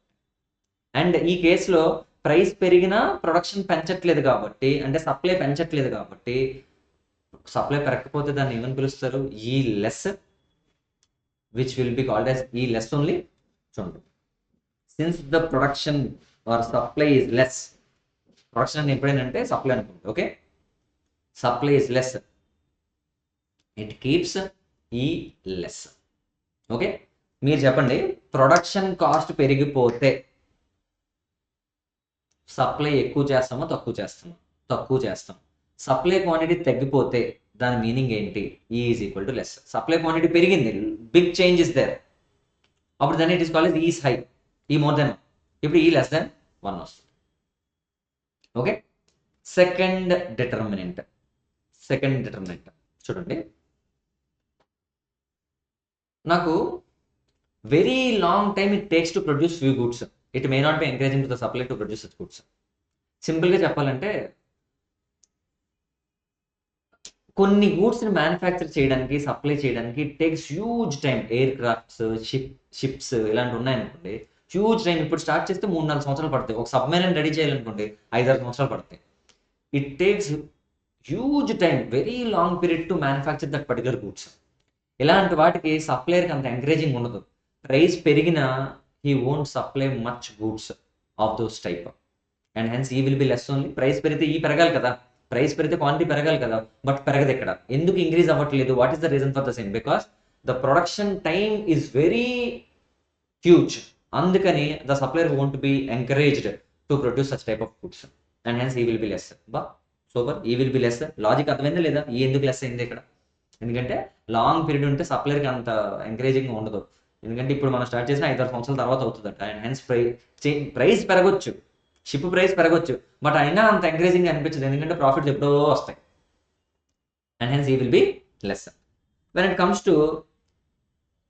అండ్ ఈ కేసులో ప్రైస్ పెరిగినా ప్రొడక్షన్ పెంచట్లేదు కాబట్టి, అంటే సప్లై పెంచట్లేదు కాబట్టి, సప్లై పెరగకపోతే దాన్ని ఏమని పిలుస్తారు, E less, which will be called as E less only. చూడండి, since the production or supply is less, production అని ఎప్పుడైనా సప్లై అనుకుంటుంది. Okay, supply is less, it keeps E less. Okay, మీరు చెప్పండి, ప్రొడక్షన్ కాస్ట్ పెరిగిపోతే సప్లై ఎక్కువ చేస్తామో తక్కువ చేస్తాం. సప్లై క్వాంటిటీ తగ్గిపోతే దాని మీనింగ్ ఏంటి, ఈ is equal to less. Supply quantity పెరిగింది, బిగ్ చేంజ్ ఇస్ దేర్. అప్పుడు దాన్ని it is called is high, ఈ మోర్ దెన్ 1. ఇప్పుడు ఈ లెస్ దెన్ 1 వస్తుంది. ఓకే, సెకండ్ డిటర్మినెంట్ చూడండి, నాకు very long time it takes to produce few goods, it may not B encouraging to the supply to produce such goods. సింపుల్గా చెప్పాలంటే కొన్ని గూడ్స్ని manufacture చేయడానికి, సప్లై చేయడానికి it takes huge time. Air crafts, ships ఇలాంటివి ఉన్నాయనుకోండి, huge time. ఇప్పుడు start చేస్తే 3-4 సంవత్సరాలు పడతాయి. ఒక సబ్మెరైన్ రెడీ చేయాలనుకోండి 5-6 సంవత్సరాలు పడతాయి. It takes huge time, very long period to manufacture that particular goods. ఇలాంటి వాటికి సప్లైయర్కి అంత ఎంకరేజింగ్ ఉండదు. ప్రైస్ పెరిగినా he won't supply much goods of those type, and hence E will be less only. Price పెరిగితే E పెరగాలి కదా, price పెరిగితే క్వాంటిటీ పెరగాలి కదా, బట్ పెరగదు ఇక్కడ. ఎందుకు ఇంక్రీజ్ అవ్వట్లేదు? What is the reason for the same? Because the production time is very huge. అందుకని the supplier won't be encouraged to produce such type of foods, and hence E will be less. Super, E will be less. Logic అర్థమైందా లేదా? ఈ ఎందుకు less అయింది ఇక్కడ? ఎందుకంటే long period ఉంటే సప్లయర్కి అంత ఎంకరేజింగ్ ఉండదు. ఎందుకంటే ఇప్పుడు మనం స్టార్ట్ చేసిన 5-6 సంవత్సరాల తర్వాత అవుతుందట, అండ్ హెన్స్ ప్రైస్ పెరగొచ్చు, షిప్ ప్రైస్ పెరగొచ్చు, బట్ అయినా అంత ఎంకరేజింగ్ అనిపించదు, ఎందుకంటే ప్రాఫిట్స్ ఎప్పుడో వస్తాయి, and hence E will be less. When it comes to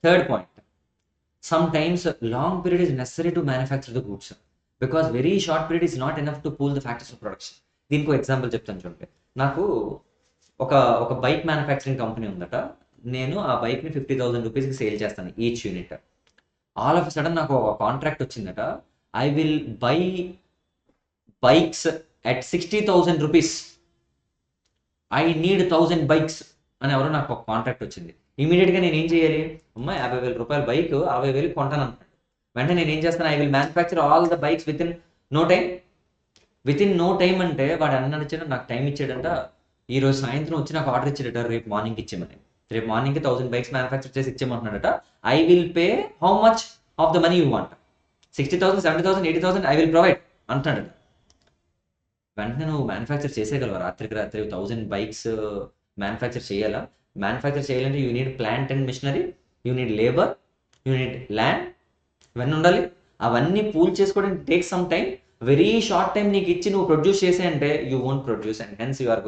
third point, sometimes long period is necessary to manufacture the goods because very short period is not enough to pool the factories of production. దీనికి ఒక example చెప్తాను చూడండి. నాకు ఒక bike manufacturing company ఉందట. నేను ఆ బైక్ని 50,000 రూపీస్కి సేల్ చేస్తాను each unit. All of sudden నాకు ఒక కాంట్రాక్ట్ వచ్చిందట, I will buy bikes at 60,000 rupees, I need 1000 bikes అని ఎవరో నాకు ఒక కాంట్రాక్ట్ వచ్చింది. ఇమీడియట్గా నేను ఏం చేయాలి? అమ్మా 50,000 రూపాయల బైక్ 60,000 కొంటాను అంటాడు. వెంటనే నేను ఏం చేస్తాను? I will manufacture all the bikes with in no time. అంటే వాడు అన్నాడు, నాకు టైం ఇచ్చాడంట, ఈ రోజు సాయంత్రం వచ్చి నాకు ఆర్డర్ ఇచ్చాడట, రేపు మార్నింగ్ ఇచ్చేమని. రేపు మార్నింగ్కి 1000 బైక్స్ మ్యానుఫ్యాక్చర్ చేసి ఇచ్చేయమంటున్నాడట. I will pay how much of the money you want? 60,000, 70,000, 80,000 I will provide అంటున్నాడట. వెంటనే నువ్వు మ్యానుఫ్యాక్చర్ చేసేయగలవా? రాత్రికి రాత్రి 1000 బైక్స్ మ్యానుఫ్యాక్చర్ చేయాలా? మ్యానుఫ్యాక్చర్ చేయాలంటే you need plant and machinery, you need labour, you need land, ఇవన్నీ ఉండాలి. అవన్నీ పూల్ చేసుకోవడానికి take some time. Very short time నీకు ఇచ్చి నువ్వు ప్రొడ్యూస్ చేసే అంటే you won't produce, and hence you are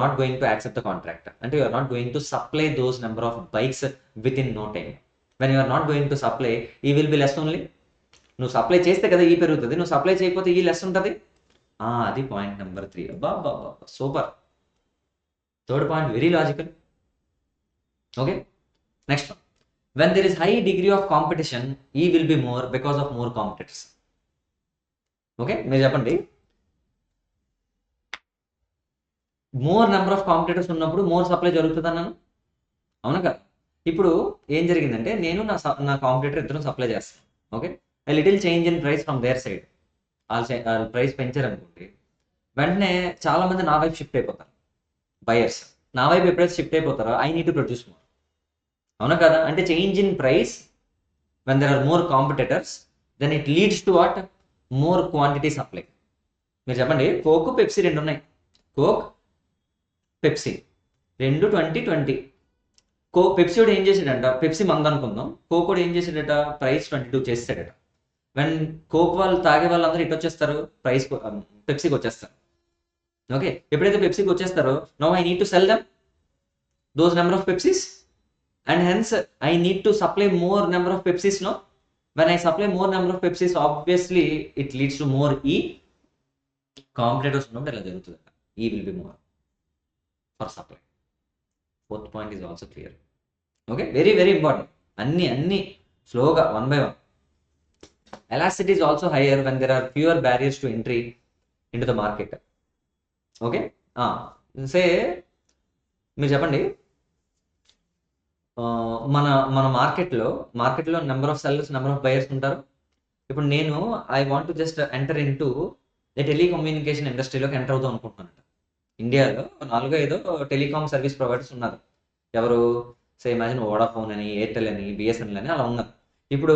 not going to accept the contract. అంటే you are not going to supply those number of bikes with in no time. When you are not going to supply, E will be less only. నువ్వు supply చేస్తే కదా ఈ పెరుగుతుంది, నువ్వు supply చేయకపోతే ఈ less ఉంటుంది. అది పాయింట్ నెంబర్ 3. అబ్బా super. Third point very logical. Okay, next one. When there is high degree of competition, E will be more because of more competitors. Okay, మీరు చెప్పండి. మోర్ నెంబర్ ఆఫ్ కాంపిటేటర్స్ ఉన్నప్పుడు more supply జరుగుతుంది అన్నాను, అవునా కదా? ఇప్పుడు ఏం జరిగిందంటే నేను నా కాంపిటేటర్ ఇద్దరం సప్లై చేస్తాను. Okay, a little change in price from their side, వాళ్ళు ప్రైస్ పెంచారు అనుకోండి, వెంటనే చాలా మంది నా వైపు షిఫ్ట్ అయిపోతారు. బయర్స్ నా వైపు ఎప్పుడైతే షిఫ్ట్ అయిపోతారో I need to produce more, అవునా కదా? అంటే change in price when there are more competitors, then it leads to what? More quantity supply. మీరు చెప్పండి, కోక్ పెప్సీ 2 ఉన్నాయి. Coke Pepsi 2 20. పెప్సీ కూడా ఏం చేసాడంట, పెప్సీ మంది అనుకుందాం, కోక్ కూడా ఏం చేసాడట, ప్రైస్ 22 చేసాడట. వెన్ కోక్ వాళ్ళు తాగే వాళ్ళందరూ ఇటు వచ్చేస్తారు, ప్రైస్ పెప్సీకి వచ్చేస్తారు. ఓకే, ఎప్పుడైతే పెప్సీకి వచ్చేస్తారో now I need to sell them those number of Pepsis, and hence I need to supply more number of Pepsis. No, when I supply more number of Pepsis, obviously it leads to more E. Competitors ఉన్నప్పుడు ఎలా జరుగుతుంది? E will be more for supply. Fourth point is also clear. Okay, very very important. అన్ని స్లోగా 1 by 1. Elasticity is also higher when there are fewer barriers to entry into the market. Okay, say మీరు చెప్పండి, మన మార్కెట్లో number of sellers, number of buyers ఉంటారు. ఇప్పుడు నేను I want to just enter in to the telecommunication ఇండస్ట్రీలోకి enter అవుతాం అనుకుంటున్నాను. ఇండియాలో 4-5 టెలికామ్ సర్వీస్ ప్రొవైడర్స్ ఉన్నారు. ఎవరు? సే ఇమాజిన్ వోడాఫోన్ అని, ఎయిర్టెల్ అని, బిఎస్ఎన్ఎల్ అని అలా ఉన్నారు. ఇప్పుడు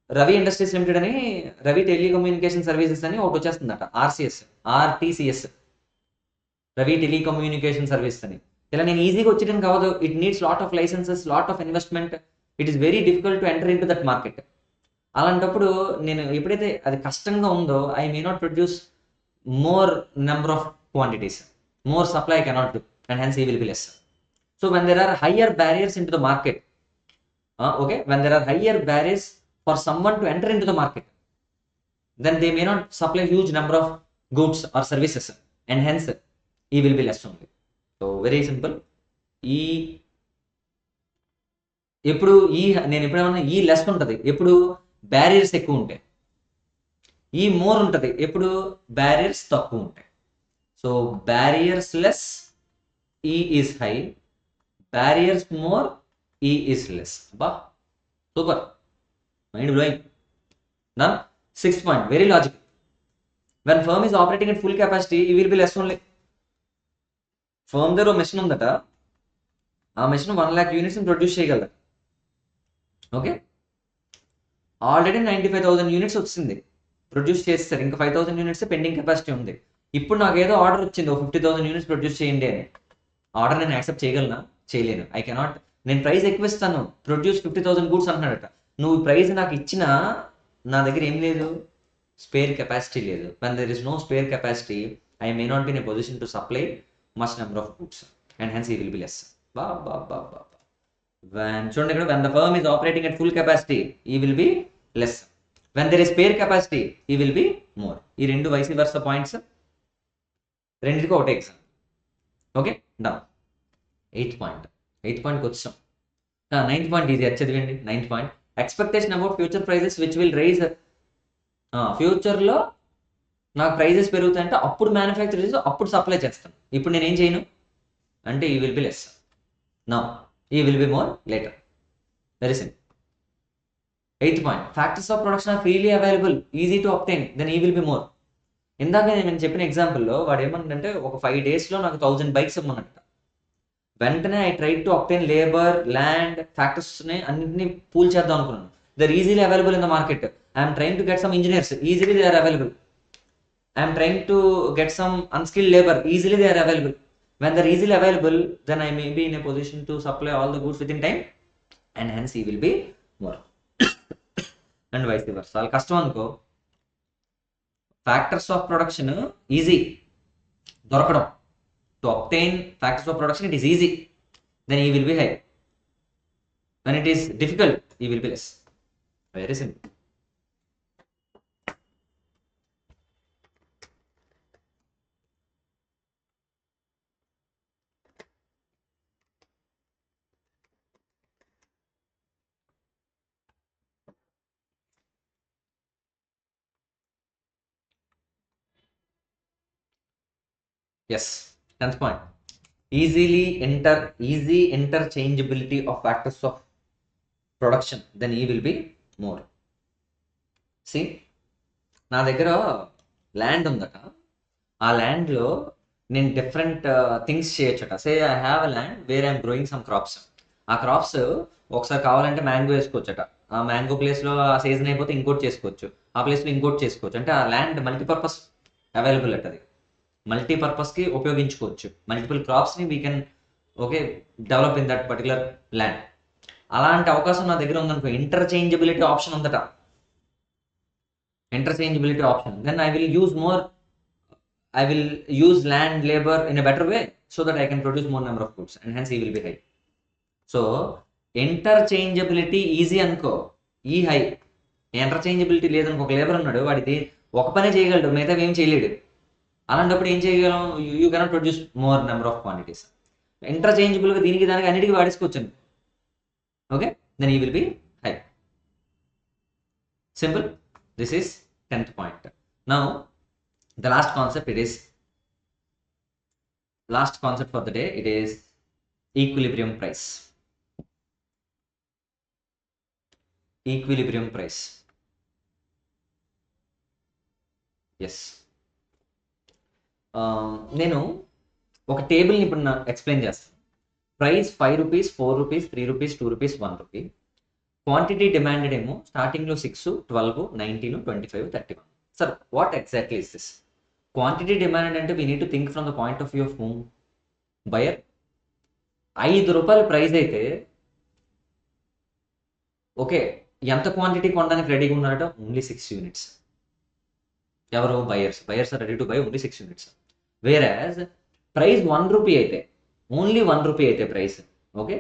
రవి ఇండస్ట్రీస్ లిమిటెడ్ అని, రవి టెలికమ్యూనికేషన్ సర్వీసెస్ అని ఒకటి వచ్చేస్తుందట, ఆర్టీసీఎస్, రవి టెలికమ్యూనికేషన్ సర్వీస్ అని. ఇలా నేను ఈజీగా వచ్చేయడానికి కావదు. It needs lot of licences, lot of investment, it is very difficult to enter in to that market. అలాంటప్పుడు నేను ఎప్పుడైతే అది కష్టంగా ఉందో I may not produce more number of quantities, more supply I cannot do and hence E will be less. So when there are higher barriers in to the market, okay, when there are higher barriers for someone to enter into the market, then they may not supply huge number of goods or services and hence E will be less only. So very simple. E ఎప్పుడు నేను ఎప్పుడేమన్నా ఈ less ఉంటుంది ఎప్పుడు barriers ఎక్కువ ఉంటాయి, ఈ more ఉంటుంది ఎప్పుడు బ్యారియర్స్ తక్కువ ఉంటాయి. సో బ్యారియర్స్ లెస్ ఈ is high, barriers more E is less. Bah, super, mind blowing. Done. Sixth point, very logical. When firm is operating at full capacity, E will be less only. Firm there machine undata, aa machine 1 lakh units produce cheyagala. Okay, already 95,000 units వచ్చింది, produce చేస్తారు, ఇంకా 5,000 units pending capacity ఉంది. ఇప్పుడు నాకు ఏదో order వచ్చింది 50,000 units produce చేయండి అని. ఆర్డర్ నేను యాక్సెప్ట్ చేయగలనా? చేయలేను. I cannot. నేను ప్రైస్ ఎక్కువ ఇస్తాను, ప్రొడ్యూస్ 50,000 గూడ్స్ అంటున్నాడట. నువ్వు ప్రైస్ నాకు ఇచ్చినా నా దగ్గర ఏం లేదు, స్పేర్ కెపాసిటీ లేదు. When there is no spare capacity I may not be in a position to supply much number of goods and hence E will be less. చూడండి ఇక్కడ, when the firm is operating at full capacity E will be less, when there is spare capacity E will be more. E రెండు vice వర్స points, రెండింటికి ఒకటే exam. Okay done. Eighth పాయింట్కి వచ్చాం. Ninth point ఇది చదివండి. Ninth point, expectation about future prices which will rise. ఫ్యూచర్లో నాకు prices పెరుగుతాయంటే అప్పుడు మ్యానుఫ్యాక్చర్ చేసి అప్పుడు సప్లై చేస్తాను. ఇప్పుడు నేను ఏం చేయను అంటే E will be less, now E will be more later. Very simple. Eighth point, factors of production are freely available, easy to obtain, then E will be more. ఇందాక నేను చెప్పిన ఎగ్జాంపుల్లో వాడు ఏమన్నాడంటే ఒక 5 daysలో నాకు 1000 బైక్స్ ఇవ్వమన్నట్ట. వెంటనే I try to obtain labour, land, ఫ్యాక్టర్స్ని అన్నింటినీ పూల్ చేద్దాం అనుకున్నాను. There easily available in the market. I'm trying to get some engineers, easily they are available. I'm trying to get some unskilled labour, easily they are available. When there easily available then I may be in a position to supply all the goods within time and hence E will be more. And vice versa. చాలా కష్టం అనుకో, factors of production easy దొరకడం. To obtain factors of production, it is easy, then E will be high. When it is difficult, E will be less. Very simple. Yes. 10th point, easy interchangeability of factors of production, then E will be more. See, నా దగ్గర land ఉందట, ఆ ల్యాండ్లో నేను different things చేయొచ్చట. Say I have a land where I'm growing some crops. ఆ crops ఒకసారి కావాలంటే మ్యాంగో వేసుకోవచ్చట, ఆ మ్యాంగో ప్లేస్లో ఆ సీజన్ అయిపోతే ఇంకోటి చేసుకోవచ్చు, ఆ ప్లేస్లో ఇంకోటి చేసుకోవచ్చు. అంటే ఆ ల్యాండ్ మల్టీపర్పస్ అవైలబుల్ అట్, అది మల్టీపర్పస్కి ఉపయోగించుకోవచ్చు. మల్టిపుల్ క్రాప్స్ని we can develop in that particular land. అలాంటి అవకాశం నా దగ్గర ఉందనుకో, ఇంటర్చేంజబిలిటీ ఆప్షన్ ఉందట, interchangeability option, then I will use land, labor in a better way so that I can produce more number of goods and hence E will be high. So interchangeability easy అనుకో, ఈ high. Interchangeability లేదనుకో, ఒక labour ఉన్నాడు, వాడికి ఒక పనే చేయగలడు, మిగతా ఏం చేయలేడు. అలాంటప్పుడు ఏం చేయగలం, you cannot produce more number of quantities. ఇంటర్చేంజబుల్గా దీనికి దానికి అన్నిటికీ వాడేసుకోవచ్చు. Okay, then E will be high. Simple. This is 10th point. Now the last concept for the day, it is equilibrium price. Yes. నేను ఒక టేబుల్ని ఇప్పుడు ఎక్స్ప్లెయిన్ చేస్తాను. Price 5 rupees, 4 rupees, 3 rupees, 2 rupees, 1 rupee. Quantity demanded ఏమో స్టార్టింగ్లో 6, 12, 19, 25, 31. Sir what exactly is this? Quantity demanded అంటే we need to think from the point of view of whom? Buyer. 5 రూపాయల price అయితే okay, ఎంత క్వాంటిటీ కొనడానికి రెడీగా ఉన్నారట? Only 6 units. ఎవరు? Buyers are ready to buy only 6 units. Whereas price 1 rupee అయితే, only 1 rupee అయితే price, okay,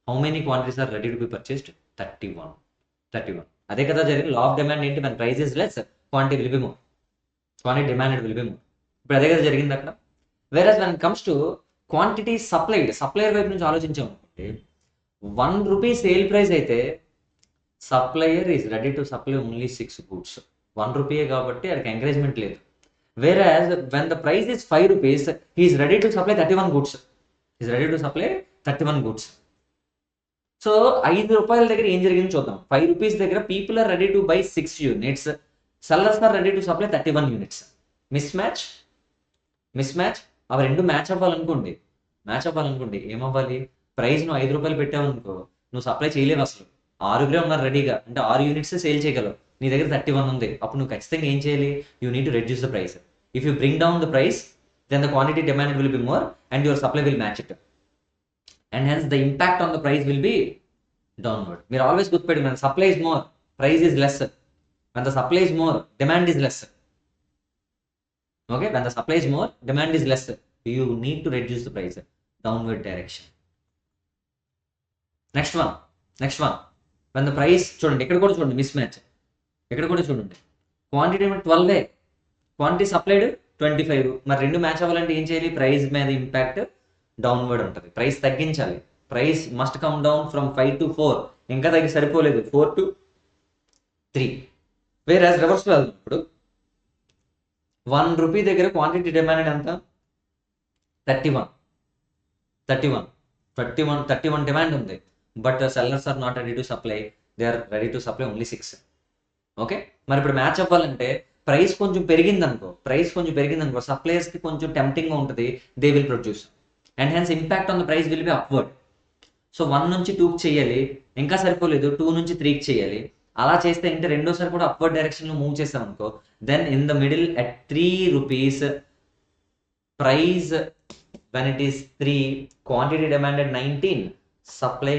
how many quantities are ready to be purchased? 31. అదే కదా జరిగింది. లా ఆఫ్ డిమాండ్ ఏంటి? మన price is less, quantity will be more, quantity demanded will be more. ఇప్పుడు అదే కదా జరిగింది అక్కడ. Whereas when comes to quantity supplier వైపు నుంచి ఆలోచించాం అనుకోండి, 1 రూపీ సేల్ ప్రైస్ అయితే supplier is ready to supply only 6 goods. 1 రూపీయే కాబట్టి అక్కడికి ఎంకరేజ్మెంట్ లేదు. Whereas when the price is 5 rupees, he is ready to supply 31 goods. Is ready to supply 31 goods. So 5 రూపాయల దగ్గర ఏం జరిగింది చూద్దాం. 5 రూపీస్ దగ్గర people are ready to buy 6 units, sellers are ready to supply 31 units. Mismatch. అవి రెండు match అవ్వాలనుకోండి, ఏమవ్వాలి? Price నువ్వు 5 రూపాయలు పెట్టావు అనుకో, నువ్వు సప్లై చేయలేవు అసలు. 6 ఉన్నారు రెడీగా, అంటే 6 యూనిట్స్ సేల్ చేయగలవు. నీ దగ్గర 31 ఉంది. అప్పుడు నువ్వు ఖచ్చితంగా ఏం చేయాలి? You need to reduce the price. If you bring down the price, then the quantity demand will be more and your supply will match it. And hence the impact on the price will be downward. మీరు always గుర్తుపెట్టి, మన supply is more, price is less. When the supply is more, demand is less. Okay, when the supply is more, demand is less, you need to reduce the price, downward direction. Next one, when the price, చూడండి ఇక్కడ కూడా చూడండి miss match, ఇక్కడ కూడా చూడండి quantity 12, quantity supplied 25. మరి రెండు match అవ్వాలంటే ఏం చేయాలి? ప్రైస్ మీద ఇంపాక్ట్ డౌన్వర్డ్ ఉంటుంది, ప్రైస్ తగ్గించాలి. Price must come down from 5 to 4. ఇంకా తగ్గి సరిపోలేదు, 4 to 3. వేరే రివర్స్ వెళ్దాం. ఇప్పుడు 1 రూపీ దగ్గర క్వాంటిటీ డిమాండ్ ఎంత? 31 డిమాండ్ ఉంది. But sellers are not ready to supply, they are ready to supply only 6. Okay, మరి ఇప్పుడు మ్యాచ్ అవ్వాలంటే ప్రైస్ కొంచెం పెరిగింది అనుకో, సప్లయర్స్కి కొంచెం టెంప్టింగ్గా ఉంటుంది, they will produce and hence impact on the price will B upward. So 1 నుంచి 2కి చేయాలి, ఇంకా సరిపోలేదు 2 నుంచి 3కి చేయాలి. అలా చేస్తే ఏంటి? రెండోసారి కూడా అప్వర్డ్ డైరెక్షన్లో మూవ్ చేసాం అనుకో, then in the middle at 3 rupees price, when it is 3, quantity demanded 19, supply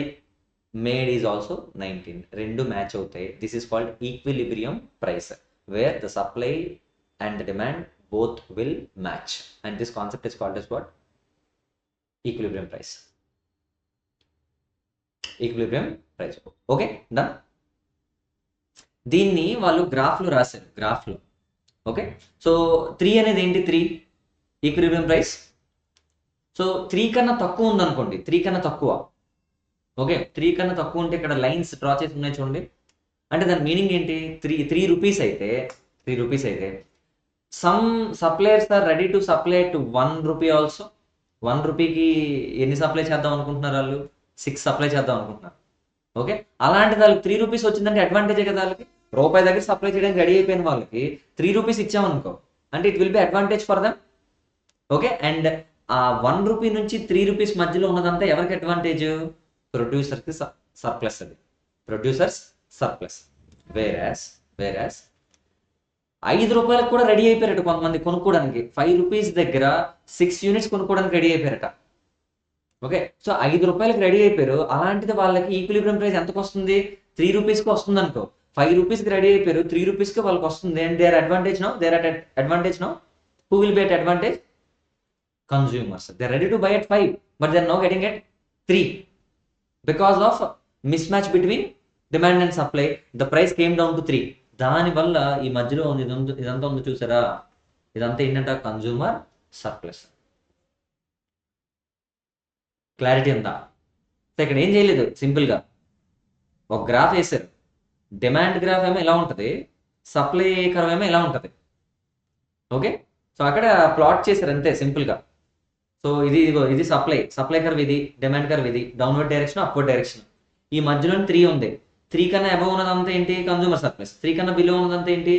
made is also 19. రెండు మ్యాచ్ అవుతాయి. This is called equilibrium price, where the supply and the demand both will match. And this concept is called as what? Equilibrium price. Okay, done. దీన్ని వాళ్ళు గ్రాఫ్లో రాశారు, okay. So 3 అనేది ఏంటి? 3 equilibrium price. So 3 కన్నా తక్కువ ఉందనుకోండి, 3 కన్నా తక్కువ, ఓకే, 3 కన్నా తక్కువ ఉంటే ఇక్కడ లైన్స్ డ్రా చేసి ఉన్నాయి చూడండి. అంటే దాని మీనింగ్ ఏంటి? 3 రూపీస్ అయితే some suppliers are ready to supply to 1 rupee also. 1 రూపీకి ఎన్ని సప్లై చేద్దాం అనుకుంటున్నారు వాళ్ళు? 6 సప్లై చేద్దాం అనుకుంటున్నారు. ఓకే, అలాంటి వాళ్ళకి 3 రూపీస్ వచ్చిందంటే అడ్వాంటేజే కదా. వాళ్ళకి రూపాయి దగ్గర సప్లై చేయడానికి రెడీ అయిపోయిన వాళ్ళకి 3 రూపీస్ ఇచ్చామనుకో, అంటే it will be advantage for them. Okay, and ఆ 1 రూపీ నుంచి 3 రూపీస్ మధ్యలో ఉన్నదంతా ఎవరికి అడ్వాంటేజ్? ప్రొడ్యూసర్కి సర్ప్లస్. అది ప్రొడ్యూసర్స్ సర్ప్లస్. వేరాస్ 5 రూపాయలకు కూడా రెడీ అయిపోయారట కొంతమంది కొనుక్కోవడానికి. 5 రూపీస్ దగ్గర 6 యూనిట్స్ కొనుక్కోవడానికి రెడీ అయిపోయారట. ఓకే, సో 5 రూపాయలకు రెడీ అయిపోయారు. అలాంటిది వాళ్ళకి ఈక్విలిబ్రియం ప్రైస్ ఎంతకు వస్తుంది? 3 రూపీస్కి వస్తుంది అనుకో. 5 రూపీస్కి రెడీ అయిపోయారు, 3 రూపీస్కి వాళ్ళకి వస్తుంది. And they are advantage now. Who will be at advantage? Consumers. They are ready to buy at 5, but they are now getting at 3 because of mismatch between demand and supply. The price came down to 3. దానివల్ల ఈ మధ్యలో ఇదంతా ఉంది చూసారా? ఇదంతా ఏంటంటే consumer surplus. Clarity ఉందా? So ఇక్కడ ఏం చేయలేదు, సింపుల్గా ఒక గ్రాఫ్ వేశారు. డిమాండ్ గ్రాఫ్ ఏమో ఇలా ఉంటుంది, సప్లై కర్వ్ ఏమో ఇలా ఉంటుంది. ఓకే, సో అక్కడ ప్లాట్ చేశారు అంతే సింపుల్గా. సో ఇది సప్లై కర్వ్, ఇది డిమాండ్ కర్వ్, ఇది డౌన్వర్డ్ డైరెక్షన్, అప్వర్డ్ డైరెక్షన్. ఈ మధ్యలో 3 ఉంది. 3 కన్నా అబవ్ ఉన్నదంతా ఏంటి? Consumer surplus. 3 కన్నా బిలో ఉన్నదంతా ఏంటి?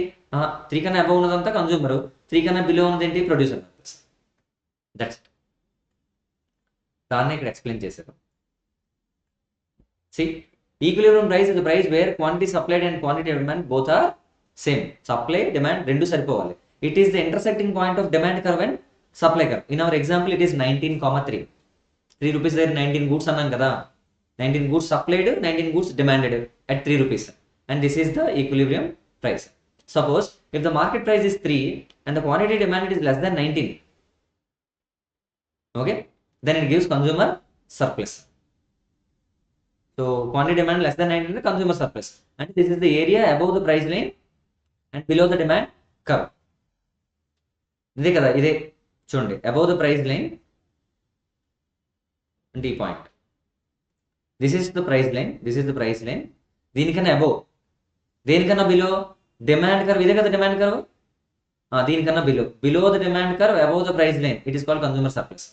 3 కన్నా అబవ్ ఉన్నదంతా కన్స్యూమర్, 3 కన్నా బిలో ఉన్నది ఏంటి? Producer surplus. That's it. దాన్ని ఇక్కడ ఎక్స్ప్లెయిన్ చేశారు. See, equilibrium price is the price where quantity supplied and quantity demand both are same. Supply, demand రెండు సరిపోవాలి. It is the intersecting point of demand curve and supply curve. In our example, it is 19,3. 3 rupees దగ్గర 19 goods అన్నాం కదా. 19 goods supplied, 19 goods demanded. at 3 rupees, and this is the equilibrium price. Suppose if the market price is 3 and the quantity demanded is less than 19, okay, then it gives consumer surplus. So quantity demand less than 19 is consumer surplus, and this is the area above the price line and below the demand curve. ఇదే కదా, ఇదే చూడండి, above the price line అంటే ఈ point, this is the price line, this is the price line, దీనికన్నా above, దేనికన్నా below demand curve, ఇదే కదా డిమాండ్ కర్వ్, దీనికన్నా below the demand curve above the price line, it is called consumer surplus.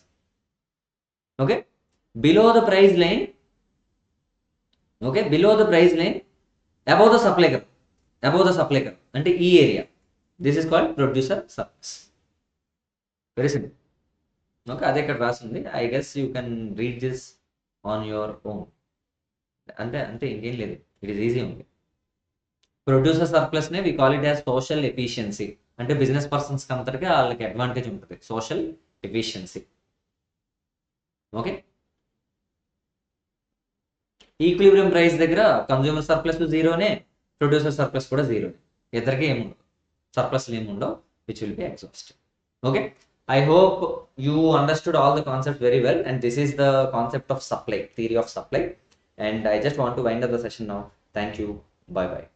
Okay, below the price line, okay, below the price line above the supply curve, above the supply curve అంటే ఈ area, this is called producer surplus. Very simple. Okay, అదే ఇక్కడ రాసింది. I guess you can read this on your own. అంటే అంటే ఇంకేం లేదు, it is easy ఉంది. ప్రొడ్యూసర్ సర్ప్లస్ నే we call it as social efficiency. అంటే బిజినెస్ పర్సన్స్ అంతటికి వాళ్ళకి అడ్వాంటేజ్ ఉంటుంది, social efficiency. Okay, equilibrium price దగ్గర కన్జ్యూమర్ సర్ప్లస్ జీరోనే, ప్రొడ్యూసర్ సర్ప్లస్ కూడా జీరోనే, ఇద్దరికి ఏముండవు, సర్ప్లస్ ఏముండవు, which will be exhausted. Okay, I hope you understood all the concepts very well, and this is the concept of supply, theory of supply, and I just want to wind up the session now. Thank you, bye bye.